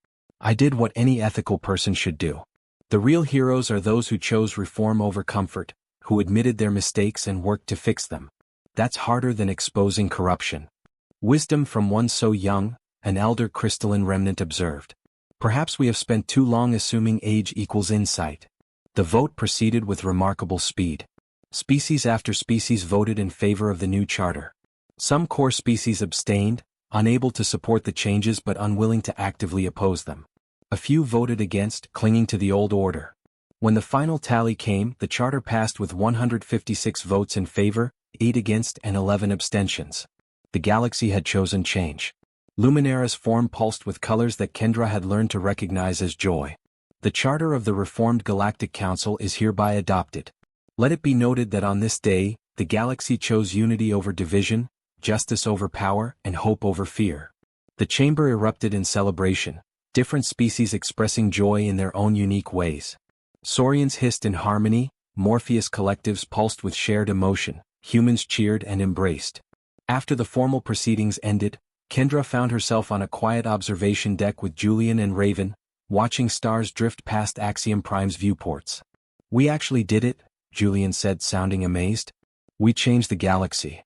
I did what any ethical person should do. The real heroes are those who chose reform over comfort, who admitted their mistakes and worked to fix them. That's harder than exposing corruption. Wisdom from one so young, an elder crystalline remnant observed. Perhaps we have spent too long assuming age equals insight. The vote proceeded with remarkable speed. Species after species voted in favor of the new charter. Some core species abstained, unable to support the changes but unwilling to actively oppose them. A few voted against, clinging to the old order. When the final tally came, the charter passed with 156 votes in favor, 8 against and 11 abstentions. The galaxy had chosen change. Luminara's form pulsed with colors that Kendra had learned to recognize as joy. The charter of the reformed Galactic Council is hereby adopted. Let it be noted that on this day, the galaxy chose unity over division, justice over power, and hope over fear. The chamber erupted in celebration, different species expressing joy in their own unique ways. Saurians hissed in harmony, Morpheus collectives pulsed with shared emotion, humans cheered and embraced. After the formal proceedings ended, Kendra found herself on a quiet observation deck with Julian and Raven, watching stars drift past Axiom Prime's viewports. "We actually did it," Julian said, sounding amazed. "We changed the galaxy."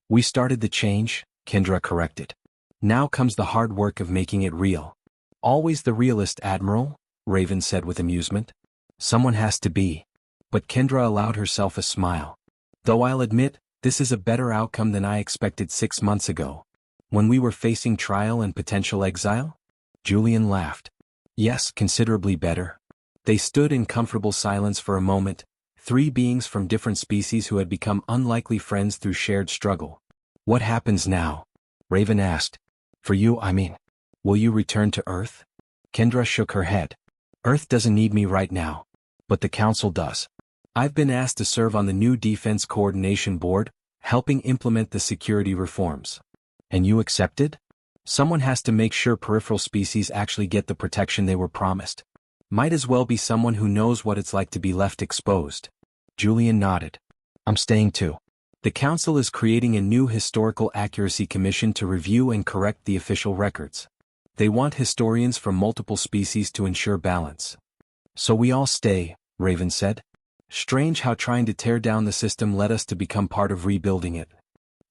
"We started the change," Kendra corrected. "Now comes the hard work of making it real." "Always the realist, Admiral," Raven said with amusement. "Someone has to be." But Kendra allowed herself a smile. "Though I'll admit, this is a better outcome than I expected 6 months ago. When we were facing trial and potential exile?" Julian laughed. "Yes, considerably better." They stood in comfortable silence for a moment, 3 beings from different species who had become unlikely friends through shared struggle. "What happens now?" Raven asked. "For you, I mean. Will you return to Earth?" Kendra shook her head. "Earth doesn't need me right now. But the Council does. I've been asked to serve on the new Defense Coordination Board, helping implement the security reforms." "And you accepted?" "Someone has to make sure peripheral species actually get the protection they were promised. Might as well be someone who knows what it's like to be left exposed." Julian nodded. "I'm staying too." The Council is creating a new Historical Accuracy Commission to review and correct the official records. They want historians from multiple species to ensure balance. "So we all stay," Raven said. "Strange how trying to tear down the system led us to become part of rebuilding it."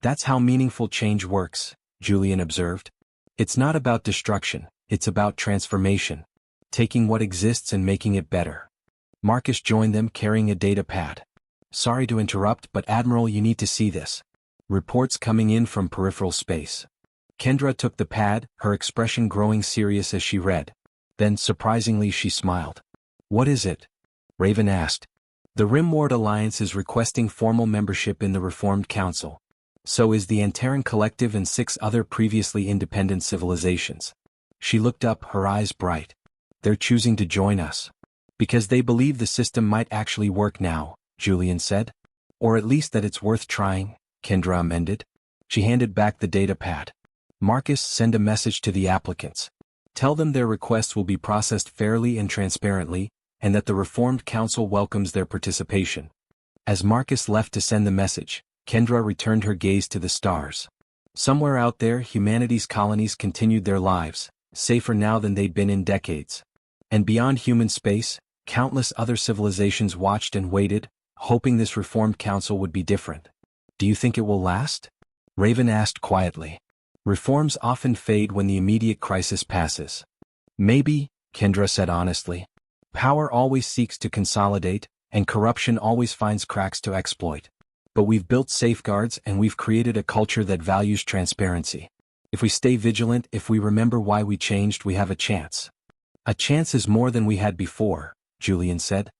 "That's how meaningful change works," Julian observed. "It's not about destruction, it's about transformation. Taking what exists and making it better." Marcus joined them carrying a data pad. "Sorry to interrupt, but Admiral, you need to see this. Reports coming in from peripheral space." Kendra took the pad, her expression growing serious as she read. Then, surprisingly, she smiled. "What is it?" Raven asked. "The Rimward Alliance is requesting formal membership in the Reformed Council. So is the Antaran Collective and 6 other previously independent civilizations." She looked up, her eyes bright. "They're choosing to join us. Because they believe the system might actually work now," Julian said. "Or at least that it's worth trying," Kendra amended. She handed back the data pad. "Marcus, send a message to the applicants. Tell them their requests will be processed fairly and transparently, and that the Reformed Council welcomes their participation." As Marcus left to send the message, Kendra returned her gaze to the stars. Somewhere out there, humanity's colonies continued their lives, safer now than they'd been in decades. And beyond human space, countless other civilizations watched and waited, hoping this Reformed Council would be different. "Do you think it will last?" Raven asked quietly. "Reforms often fade when the immediate crisis passes." "Maybe," Kendra said honestly. "Power always seeks to consolidate, and corruption always finds cracks to exploit. But we've built safeguards and we've created a culture that values transparency. If we stay vigilant, if we remember why we changed, we have a chance." "A chance is more than we had before," Julian said.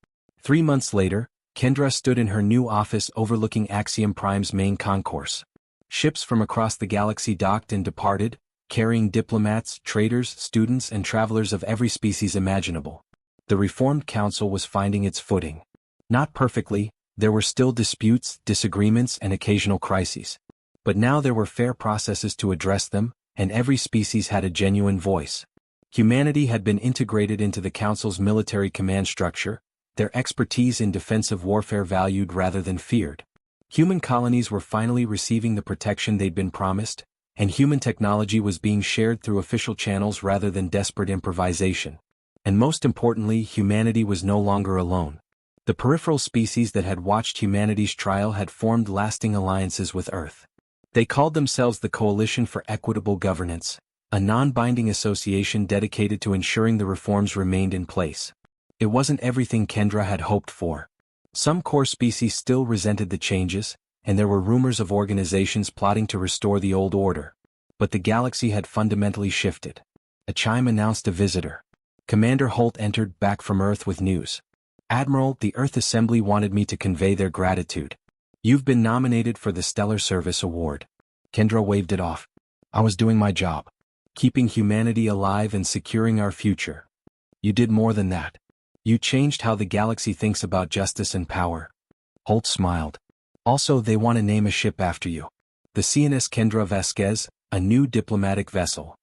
3 months later, Kendra stood in her new office overlooking Axiom Prime's main concourse. Ships from across the galaxy docked and departed, carrying diplomats, traders, students, and travelers of every species imaginable. The Reformed Council was finding its footing. Not perfectly, there were still disputes, disagreements, and occasional crises. But now there were fair processes to address them, and every species had a genuine voice. Humanity had been integrated into the Council's military command structure, their expertise in defensive warfare valued rather than feared. Human colonies were finally receiving the protection they'd been promised, and human technology was being shared through official channels rather than desperate improvisation. And most importantly, humanity was no longer alone. The peripheral species that had watched humanity's trial had formed lasting alliances with Earth. They called themselves the Coalition for Equitable Governance, a non-binding association dedicated to ensuring the reforms remained in place. It wasn't everything Kendra had hoped for. Some core species still resented the changes, and there were rumors of organizations plotting to restore the old order. But the galaxy had fundamentally shifted. A chime announced a visitor. Commander Holt entered back from Earth with news. "Admiral, the Earth Assembly wanted me to convey their gratitude. You've been nominated for the Stellar Service Award. Kendra waved it off. I was doing my job. Keeping humanity alive and securing our future. You did more than that. You changed how the galaxy thinks about justice and power. Holt smiled. Also, they want to name a ship after you. The CNS Kendra Vasquez, a new diplomatic vessel.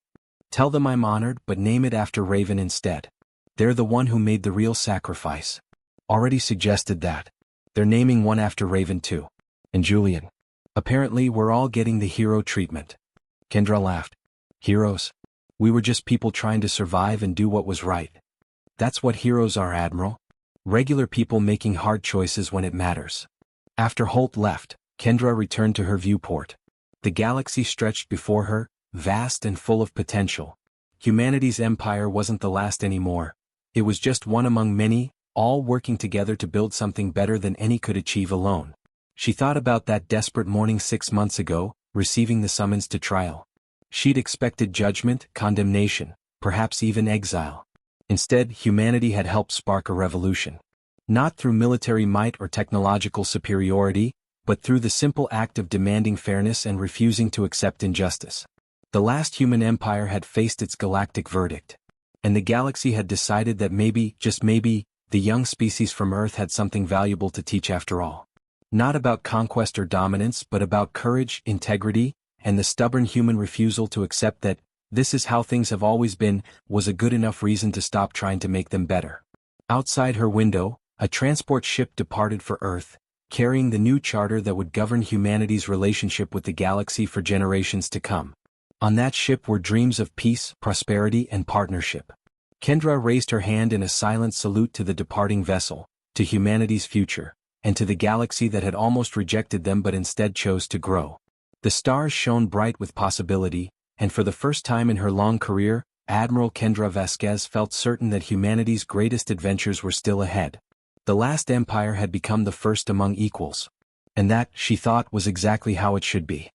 Tell them I'm honored, but name it after Raven instead. They're the one who made the real sacrifice. Already suggested that. They're naming one after Raven too. And Julian. Apparently we're all getting the hero treatment. Kendra laughed. Heroes? We were just people trying to survive and do what was right. That's what heroes are, Admiral. Regular people making hard choices when it matters. After Holt left, Kendra returned to her viewport. The galaxy stretched before her, vast and full of potential. Humanity's empire wasn't the last anymore. It was just one among many, all working together to build something better than any could achieve alone. She thought about that desperate morning 6 months ago, receiving the summons to trial. She'd expected judgment, condemnation, perhaps even exile. Instead, humanity had helped spark a revolution. Not through military might or technological superiority, but through the simple act of demanding fairness and refusing to accept injustice. The last human empire had faced its galactic verdict. And the galaxy had decided that maybe, just maybe, the young species from Earth had something valuable to teach after all. Not about conquest or dominance, but about courage, integrity, and the stubborn human refusal to accept that this is how things have always been, was a good enough reason to stop trying to make them better. Outside her window, a transport ship departed for Earth, carrying the new charter that would govern humanity's relationship with the galaxy for generations to come. On that ship were dreams of peace, prosperity, and partnership. Kendra raised her hand in a silent salute to the departing vessel, to humanity's future, and to the galaxy that had almost rejected them but instead chose to grow. The stars shone bright with possibility, and for the first time in her long career, Admiral Kendra Vasquez felt certain that humanity's greatest adventures were still ahead. The last empire had become the first among equals. And that, she thought, was exactly how it should be.